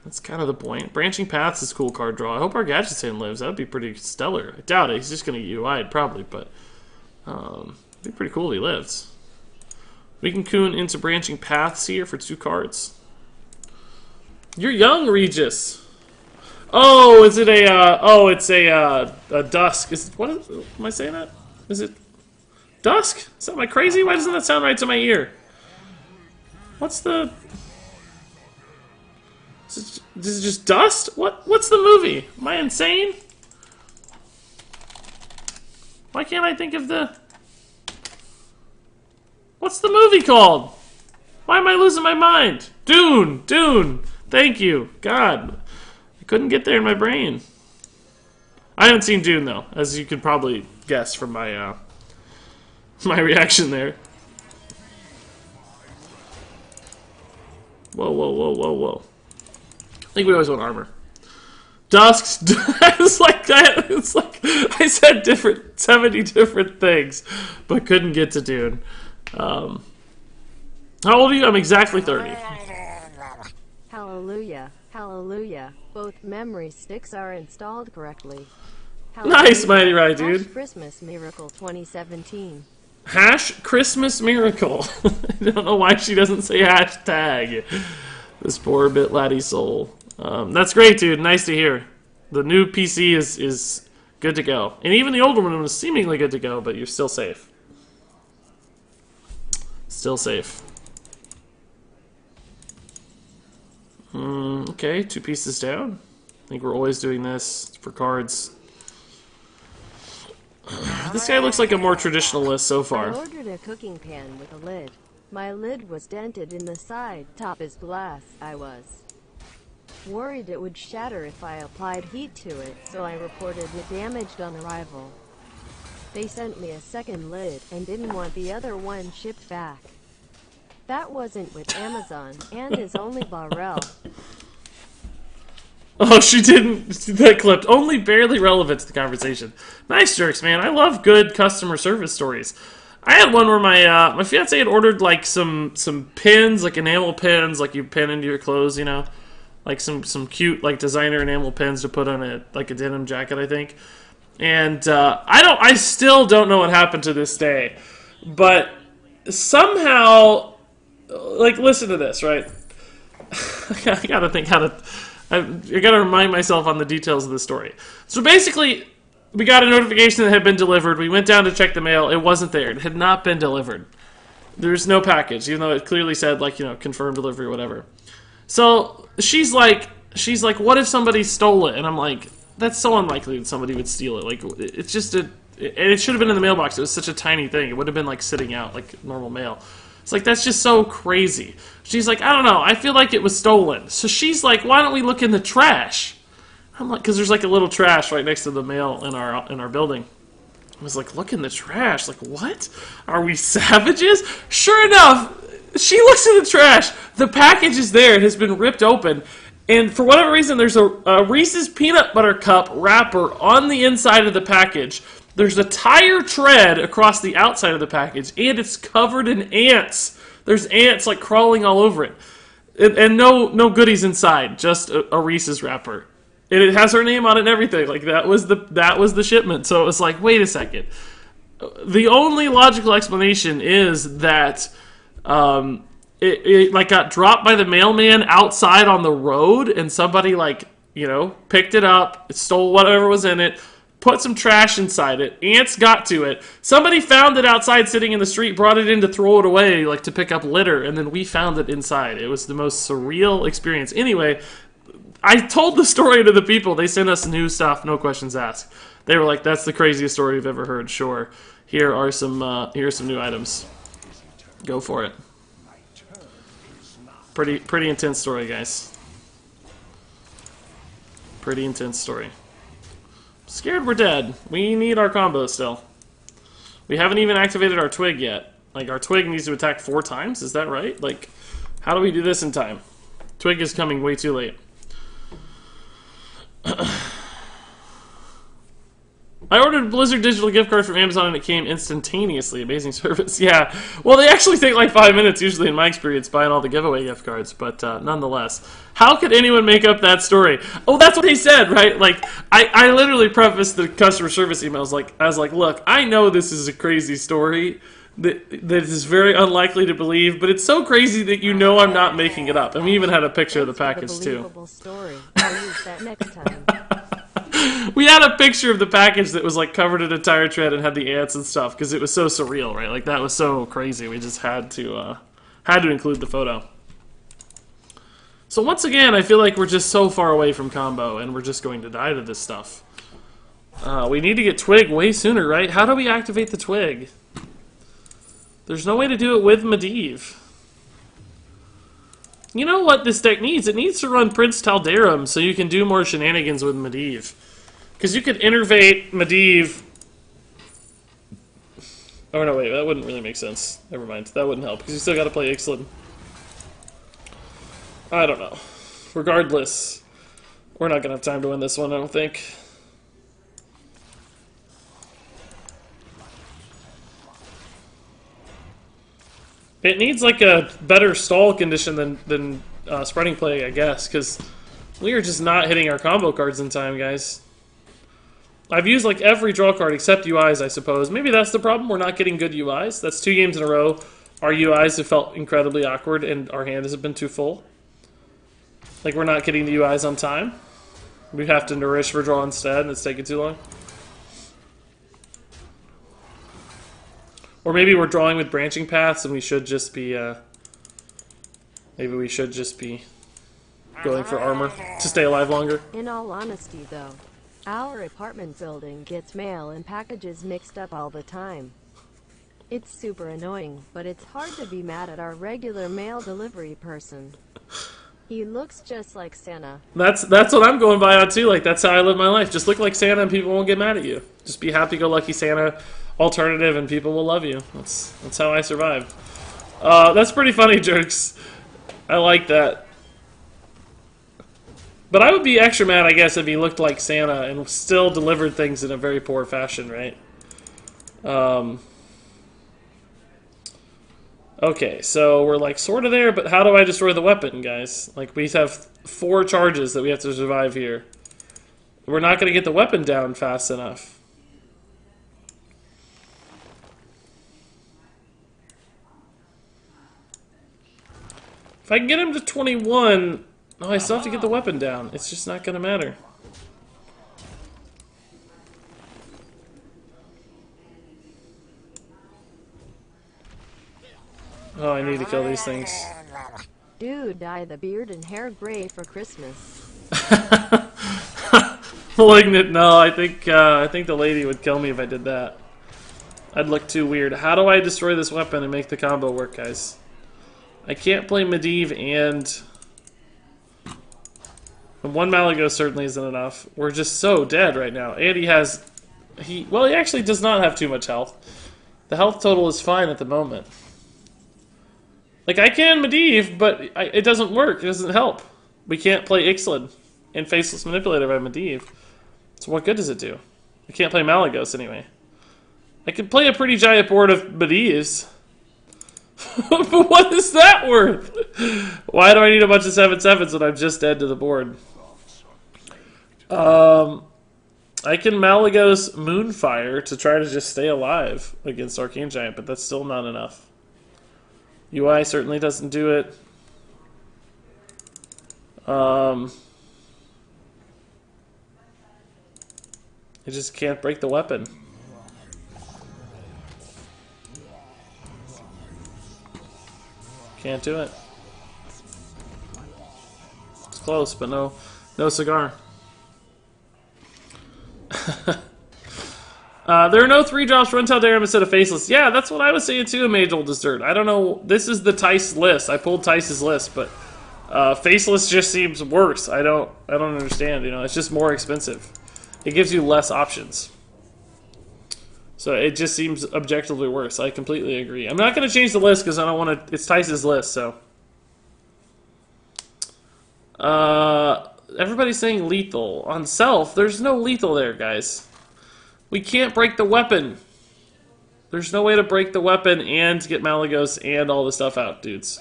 That's kind of the point. Branching Paths is cool card draw. I hope our Gadgetzee lives. That would be pretty stellar. I doubt it. He's just going to get UI'd probably, but it'd be pretty cool if he lives. We can Kuhn into Branching Paths here for 2 cards. You're young, Regis. Oh, is it a? It's a Dusk. Am I saying that? Is it Dusk? Am I crazy? Why doesn't that sound right to my ear? What's the... Is it just dust? What's the movie? Am I insane? Why can't I think of the... What's the movie called? Why am I losing my mind? Dune! Dune! Thank you. God. I couldn't get there in my brain. I haven't seen Dune, though, as you could probably guess from my, my reaction there. Whoa, whoa, whoa, whoa, whoa. I think we always want armor. Dusks. It's like I said 70 different things, but couldn't get to Dune. How old are you? I'm exactly 30. Hallelujah. Hallelujah. Both memory sticks are installed correctly. Nice, Mighty Right, dude. Hash Christmas Miracle 2017. Hash Christmas Miracle. I don't know why she doesn't say hashtag. This poor bit laddie soul. That's great, dude. Nice to hear. The new PC is good to go. And even the older one was seemingly good to go, but you're still safe. Still safe. Okay, 2 pieces down. I think we're always doing this for cards. This guy looks like a more traditional list so far. I ordered a cooking pan with a lid. My lid was dented in the side. Top is glass. I was worried it would shatter if I applied heat to it, so I reported it damaged on arrival. They sent me a second lid and didn't want the other one shipped back. That wasn't with Amazon and is only Barrel. Oh, she didn't. That clipped. Only barely relevant to the conversation. Nice jerks, man. I love good customer service stories. I had one where my my fiance had ordered like some pins, like enamel pins, like you pin into your clothes, you know, like some cute like designer enamel pins to put on a like a denim jacket, I think. And I still don't know what happened to this day, but somehow, like, listen to this, right? I gotta think how to. I gotta remind myself on the details of the story. So basically, we got a notification that had been delivered. We went down to check the mail. It wasn't there. It had not been delivered. There's no package, even though it clearly said, like, you know, confirmed delivery or whatever. So she's like, what if somebody stole it? And I'm like, that's so unlikely that somebody would steal it. Like, it's just and it should have been in the mailbox. It was such a tiny thing. It would have been like sitting out like normal mail. It's like, that's just so crazy. She's like, I don't know. I feel like it was stolen. So she's like, why don't we look in the trash? I'm like, because there's like a little trash right next to the mail in our building. I was like, look in the trash. Like, what? Are we savages? Sure enough, she looks in the trash. The package is there. It has been ripped open. And for whatever reason, there's a Reese's Peanut Butter Cup wrapper on the inside of the package. There's a tire tread across the outside of the package, and it's covered in ants. There's ants like crawling all over it, and no goodies inside, just a Reese's wrapper, and it has her name on it and everything. Like that was the shipment. So it was like, wait a second. The only logical explanation is that it like got dropped by the mailman outside on the road, and somebody like, you know, picked it up, stole whatever was in it. Put some trash inside it. Ants got to it. Somebody found it outside sitting in the street, brought it in to throw it away, like to pick up litter, and then we found it inside. It was the most surreal experience. Anyway, I told the story to the people. They sent us new stuff, no questions asked. They were like, that's the craziest story we've ever heard. Sure. Here are some new items. Go for it. Pretty intense story, guys. Pretty intense story. Scared we're dead. We need our combo still. We haven't even activated our Twig yet. Like, our Twig needs to attack 4 times? Is that right? Like, how do we do this in time? Twig is coming way too late. I ordered a Blizzard digital gift card from Amazon and it came instantaneously. Amazing service. Yeah. Well, they actually take like 5 minutes, usually in my experience, buying all the giveaway gift cards. But nonetheless, how could anyone make up that story? Oh, that's what they said, right? Like, I literally prefaced the customer service emails like, I was like, look, I know this is a crazy story that is very unlikely to believe, but it's so crazy that you know I'm not making it up. And we even had a picture of the package, too. Story. I'll use that next time. We had a picture of the package that was like covered in a tire tread and had the ants and stuff because it was so surreal, right? Like that was so crazy. We just had to include the photo. So once again, I feel like we're just so far away from combo, and we're just going to die to this stuff. We need to get Twig way sooner, right? How do we activate the Twig? There's no way to do it with Medivh. You know what this deck needs? It needs to run Prince Taldarum so you can do more shenanigans with Medivh. Because you could innervate Medivh... Oh no, wait, that wouldn't really make sense. Never mind, that wouldn't help, because you still gotta play Ixalan. I don't know. Regardless, we're not gonna have time to win this one, I don't think. It needs like a better stall condition than spreading plague, I guess, because we are just not hitting our combo cards in time, guys. I've used like every draw card except UIs, I suppose. Maybe that's the problem. We're not getting good UIs. That's 2 games in a row. Our UIs have felt incredibly awkward, and our hand has been too full. Like, we're not getting the UIs on time. We have to nourish for draw instead, and it's taking too long. Or maybe we're drawing with branching paths, and we should just be, maybe we should just be going for armor to stay alive longer. In all honesty, though, our apartment building gets mail and packages mixed up all the time. It's super annoying, but it's hard to be mad at our regular mail delivery person. He looks just like Santa. That's what I'm going by on too. Like, that's how I live my life. Just look like Santa and people won't get mad at you. Just be happy-go-lucky Santa alternative and people will love you. That's how I survive. That's pretty funny, Jerks. I like that. But I would be extra mad, I guess, if he looked like Santa and still delivered things in a very poor fashion, right? Okay, so we're like sort of there, but how do I destroy the weapon, guys? Like, we have 4 charges that we have to survive here. We're not going to get the weapon down fast enough. If I can get him to 21... Oh, I still have to get the weapon down. It's just not going to matter. Oh, I need to kill these things. Dude, dye the beard and hair gray for Christmas. Malignant, no, I think the lady would kill me if I did that. I'd look too weird. How do I destroy this weapon and make the combo work, guys? I can't play Medivh and 1 Malygos certainly isn't enough. We're just so dead right now. And he actually does not have too much health. The health total is fine at the moment. Like, I can Medivh, but it doesn't work. It doesn't help. We can't play Ixalan and Faceless Manipulator by Medivh. So what good does it do? I can't play Malygos anyway. I can play a pretty giant board of Medivhs. But what is that worth? Why do I need a bunch of 7/7s when I'm just dead to the board? I can Malygos Moonfire to try to just stay alive against Arcane Giant, but that's still not enough. UI certainly doesn't do it. I just can't break the weapon. Can't do it. It's close, but no cigar. There are no 3 drops. Run Taldarum instead of Faceless. Yeah, that's what I was saying too, Mage Oldest Dirt. I don't know. This is the Thijs list. I pulled Thijs's list, but Faceless just seems worse. I don't understand. You know, it's just more expensive. It gives you less options. So it just seems objectively worse. I completely agree. I'm not going to change the list because I don't want to... It's Thijs's list, so... everybody's saying lethal. On Self, there's no lethal there, guys. We can't break the weapon. There's no way to break the weapon and get Malygos and all the stuff out, dudes.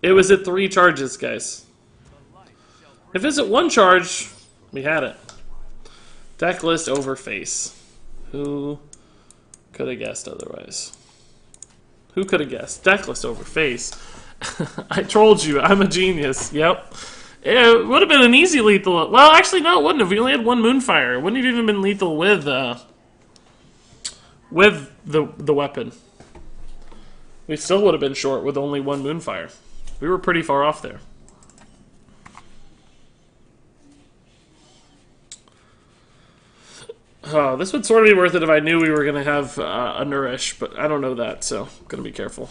It was at 3 charges, guys. If it's at 1 charge, we had it. Deck list over face. Who could have guessed otherwise? Who could have guessed? Deck list over face. I trolled you. I'm a genius. Yep. It would have been an easy lethal. Well, actually, no, it wouldn't have. We only had one Moonfire. It wouldn't have even been lethal with the weapon. We still would have been short with only one Moonfire. We were pretty far off there. Oh, this would sort of be worth it if I knew we were going to have a Nourish, but I don't know that, so I'm going to be careful.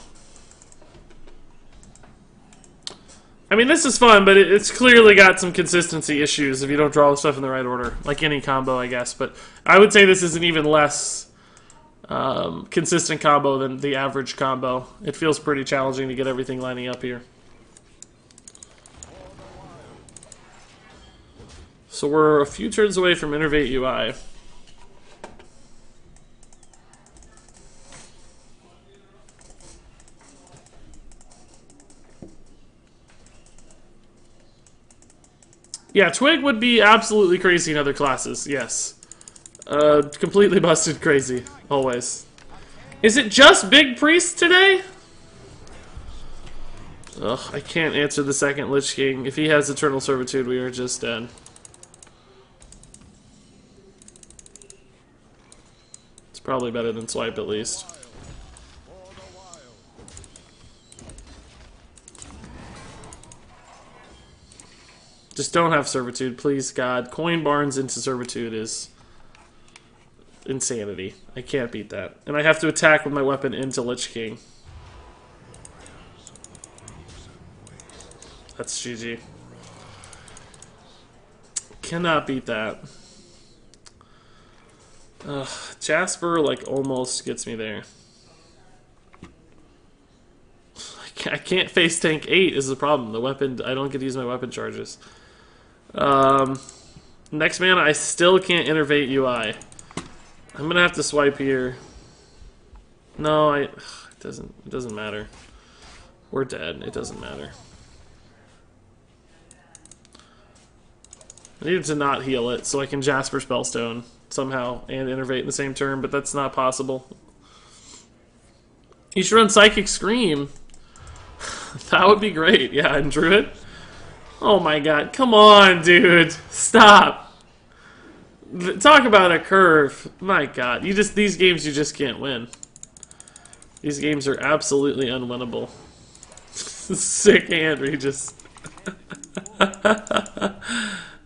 I mean, this is fun, but it's clearly got some consistency issues if you don't draw the stuff in the right order. Like any combo, I guess. But I would say this is an even less consistent combo than the average combo. It feels pretty challenging to get everything lining up here. So we're a few turns away from Innervate UI. Yeah, Twig would be absolutely crazy in other classes, yes. Completely busted crazy, always. Is it just Big Priest today? Ugh, I can't answer the second Lich King. If he has Eternal Servitude, we are just dead. It's probably better than Swipe, at least. Just don't have Servitude, please, God. Coin Barns into Servitude is insanity. I can't beat that. And I have to attack with my weapon into Lich King. That's GG. Cannot beat that. Ugh, Jasper, like, almost gets me there. I can't face tank 8 is the problem. The weapon, I don't get to use my weapon charges. Next mana, I still can't Innervate UI. I'm gonna have to swipe here. No, it doesn't matter. We're dead. It doesn't matter. I needed to not heal it so I can Jasper Spellstone somehow and Innervate in the same turn, but that's not possible. You should run Psychic Scream. That would be great. Yeah, and Druid. Oh my god, come on, dude. Stop. Talk about a curve. My god, these games you just can't win. These games are absolutely unwinnable. Sick hand where you just...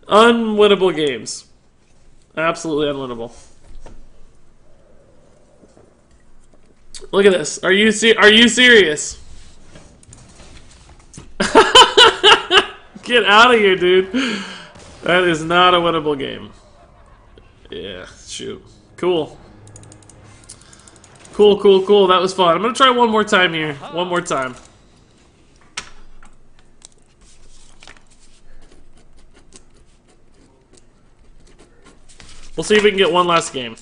Unwinnable games. Absolutely unwinnable. Look at this. Are you serious? Get out of here, dude. That is not a winnable game. Yeah, shoot. Cool. Cool. That was fun. I'm gonna try one more time here. One more time. We'll see if we can get one last game.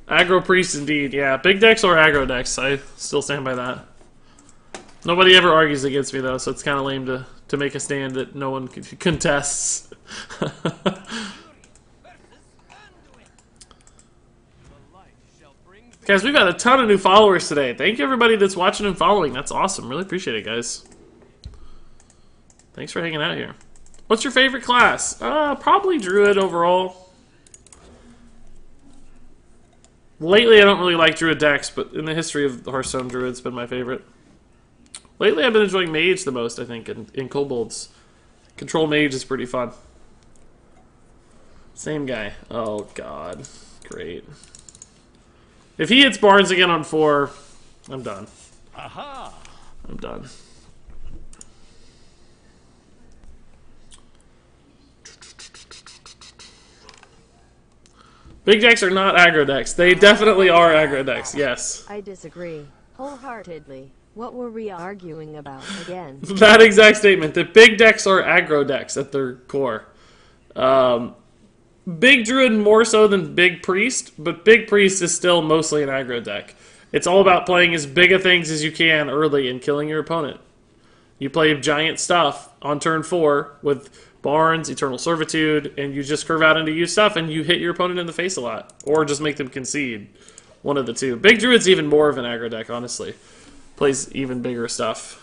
Aggro Priest, indeed. Yeah, big decks or aggro decks. I still stand by that. Nobody ever argues against me, though, so it's kind of lame to make a stand that no one contests. Guys, we've got a ton of new followers today. Thank you, everybody that's watching and following. That's awesome. Really appreciate it, guys. Thanks for hanging out here. What's your favorite class? Probably Druid overall. Lately, I don't really like Druid decks, but in the history of Hearthstone, Druid's been my favorite. Lately, I've been enjoying Mage the most, I think, in Kobolds. Control Mage is pretty fun. Same guy. Oh, God. Great. If he hits Barnes again on 4, I'm done. Aha! I'm done. Big decks are not aggro decks. They definitely are aggro decks, yes. I disagree wholeheartedly. What were we arguing about again? That exact statement. The big decks are aggro decks at their core. Big Druid more so than Big Priest, but Big Priest is still mostly an aggro deck. It's all about playing as big of things as you can early and killing your opponent. You play giant stuff on turn 4 with Barnes, Eternal Servitude, and you just curve out into use stuff and you hit your opponent in the face a lot. Or just make them concede. One of the two. Big Druid's even more of an aggro deck, honestly. Plays even bigger stuff.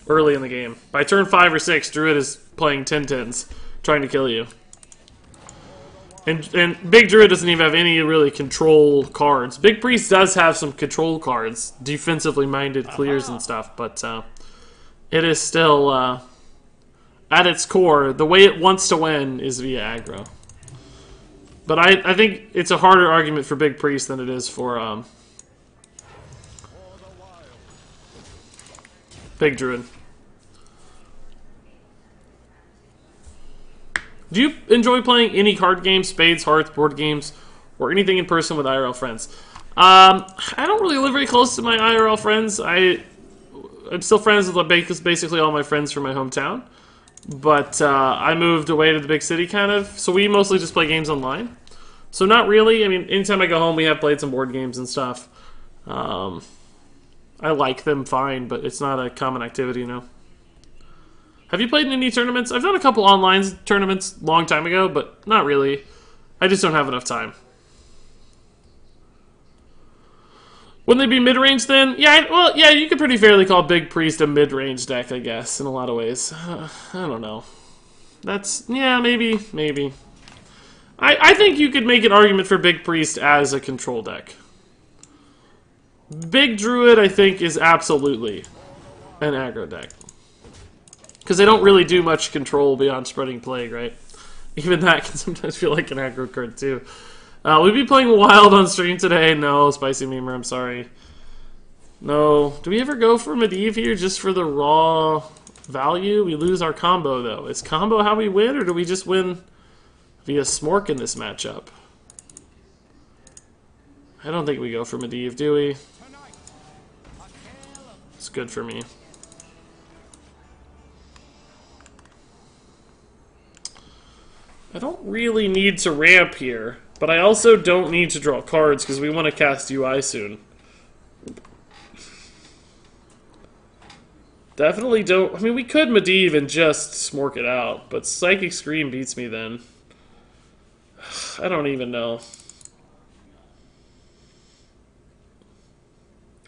early in the game. By turn 5 or 6, Druid is playing 10-10s, trying to kill you. And Big Druid doesn't even have any really control cards. Big Priest does have some control cards, defensively minded clears and stuff, but it is still, at its core, the way it wants to win is via aggro. But I think it's a harder argument for Big Priest than it is for Big Druid. Do you enjoy playing any card games, spades, hearts, board games, or anything in person with IRL friends? I don't really live very close to my IRL friends. I'm still friends with basically all my friends from my hometown. But I moved away to the big city, kind of. So we mostly just play games online. So not really. I mean, anytime I go home, we have played some board games and stuff. I like them fine, but it's not a common activity, you know. Have you played in any tournaments? I've done a couple online tournaments a long time ago, but not really. I just don't have enough time. Wouldn't they be mid-range then? Yeah, well, yeah, you could pretty fairly call Big Priest a mid-range deck, I guess, in a lot of ways. I don't know. That's, yeah, maybe. I think you could make an argument for Big Priest as a control deck. Big Druid, I think, is absolutely an aggro deck. Because they don't really do much control beyond Spreading Plague, right? Even that can sometimes feel like an aggro card, too. We'll be playing Wild on stream today. No, Spicy Memer, I'm sorry. No. Do we ever go for Medivh here just for the raw value? We lose our combo, though. Is combo how we win, or do we just win via Smork in this matchup? I don't think we go for Medivh, do we? It's good for me. I don't really need to ramp here, but I also don't need to draw cards because we want to cast UI soon. Definitely don't... I mean, we could Medivh and just smork it out, but Psychic Scream beats me then. I don't even know.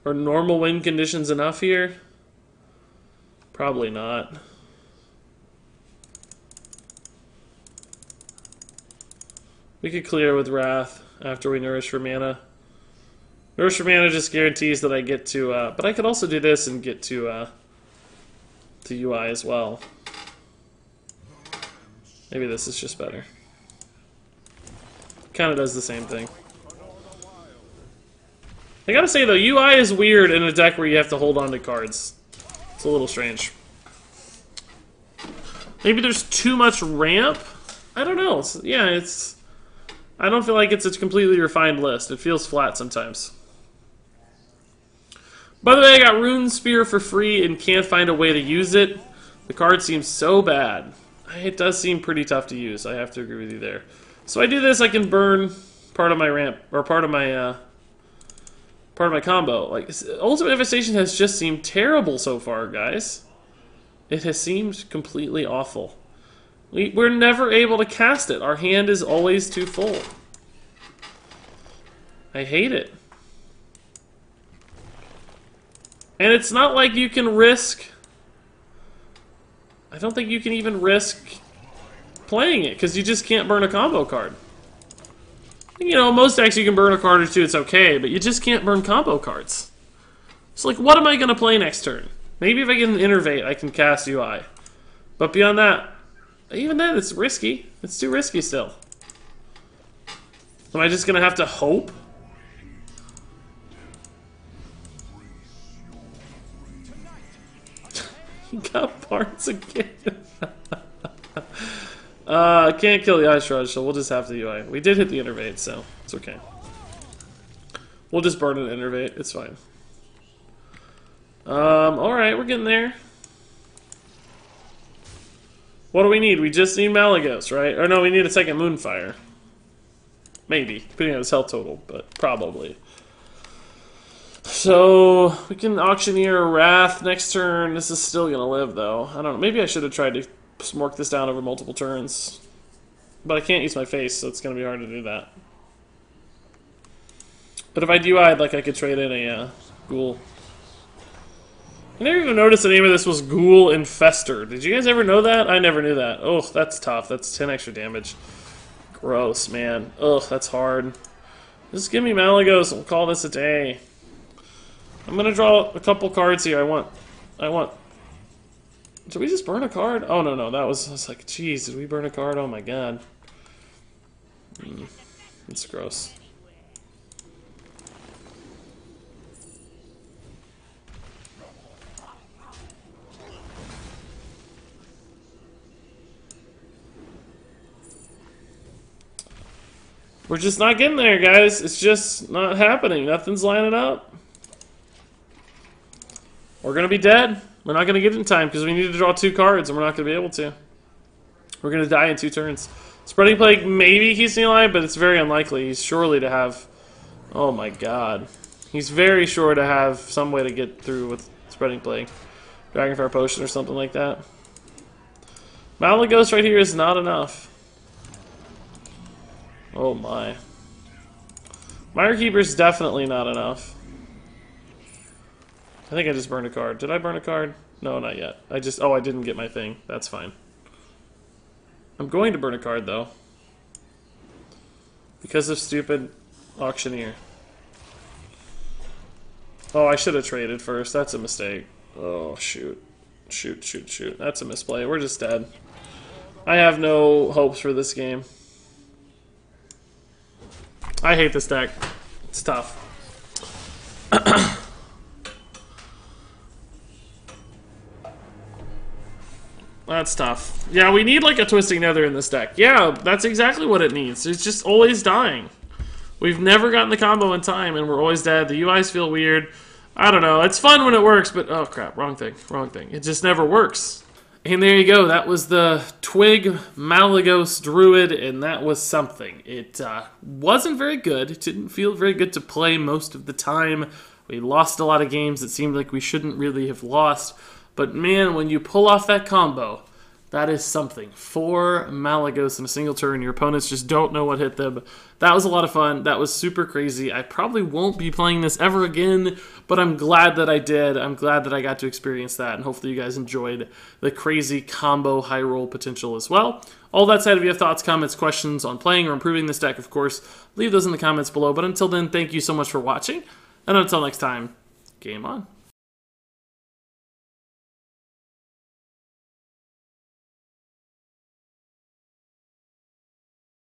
Are normal win conditions enough here? Probably not. We could clear with Wrath after we Nourish for Mana. Nourish for Mana just guarantees that I get to... but I could also do this and get to UI as well. Maybe this is just better. Kind of does the same thing. I gotta say though, UI is weird in a deck where you have to hold on to cards. It's a little strange. Maybe there's too much ramp? I don't know. Yeah, it's... I don't feel like it's a completely refined list. It feels flat sometimes. By the way, I got Rune Spear for free and can't find a way to use it. The card seems so bad. It does seem pretty tough to use. I have to agree with you there. So I do this, I can burn part of my ramp, or part of my combo. Like, Ultimate Devastation has just seemed terrible so far, guys. It has seemed completely awful. We're never able to cast it. Our hand is always too full. I hate it. And it's not like you can risk... I don't think you can even risk playing it, because you just can't burn a combo card. You know, most decks you can burn a card or two, it's okay, but you just can't burn combo cards. So, like, what am I going to play next turn? Maybe if I get an Innervate, I can cast UI. But beyond that... Even then, it's risky. It's too risky still. Am I just gonna have to hope? He got parts again. Can't kill the Ice Rush, so we'll just have to UI. We did hit the Innervate, so it's okay. We'll just burn an Innervate. It's fine. Alright, we're getting there. What do we need? We just need Malygos, right? Or no, we need a second Moonfire. Maybe, depending on his health total, but probably. So, we can Auctioneer Wrath next turn. This is still gonna live, though. I don't know. Maybe I should have tried to smork this down over multiple turns. But I can't use my face, so it's gonna be hard to do that. But if I do, I'd like I could trade in a Ghoul. I never even noticed the name of this was Ghoul Infester. Did you guys ever know that? I never knew that. Oh, that's tough. That's 10 extra damage. Gross, man. Ugh, that's hard. Just give me Malygos and we'll call this a day. I'm gonna draw a couple cards here. I want... Did we just burn a card? Oh, no, that was... I was like, geez, did we burn a card? Oh, my God. It's gross. We're just not getting there, guys. It's just not happening. Nothing's lining up. We're going to be dead. We're not going to get it in time because we need to draw 2 cards and we're not going to be able to. We're going to die in 2 turns. Spreading Plague maybe keeps me alive, but it's very unlikely. He's surely to have... Oh my God. He's very sure to have some way to get through with Spreading Plague. Dragonfire Potion or something like that. Malygos right here is not enough. Oh my. Mirekeeper's definitely not enough. I think I just burned a card. Did I burn a card? No, not yet. I didn't get my thing. That's fine. I'm going to burn a card, though. Because of stupid Auctioneer. Oh, I should have traded first. That's a mistake. Oh, shoot. Shoot. That's a misplay. We're just dead. I have no hopes for this game. I hate this deck. It's tough. That's tough. Yeah, we need like a Twisting Nether in this deck. Yeah, that's exactly what it needs. It's just always dying. We've never gotten the combo in time, and we're always dead. The UIs feel weird. I don't know. It's fun when it works, but oh crap, wrong thing. It just never works. And there you go. That was the Twig Malygos Druid, and that was something. It wasn't very good. It didn't feel very good to play most of the time. We lost a lot of games. It seemed like we shouldn't really have lost. But man, when you pull off that combo, that is something. 4 Malygos in a single turn. Your opponents just don't know what hit them. That was a lot of fun. That was super crazy. I probably won't be playing this ever again, but I'm glad that I did. I'm glad that I got to experience that, and hopefully you guys enjoyed the crazy combo high roll potential as well. All that said, if you have thoughts, comments, questions on playing or improving this deck, of course, leave those in the comments below. But until then, thank you so much for watching, and until next time, game on.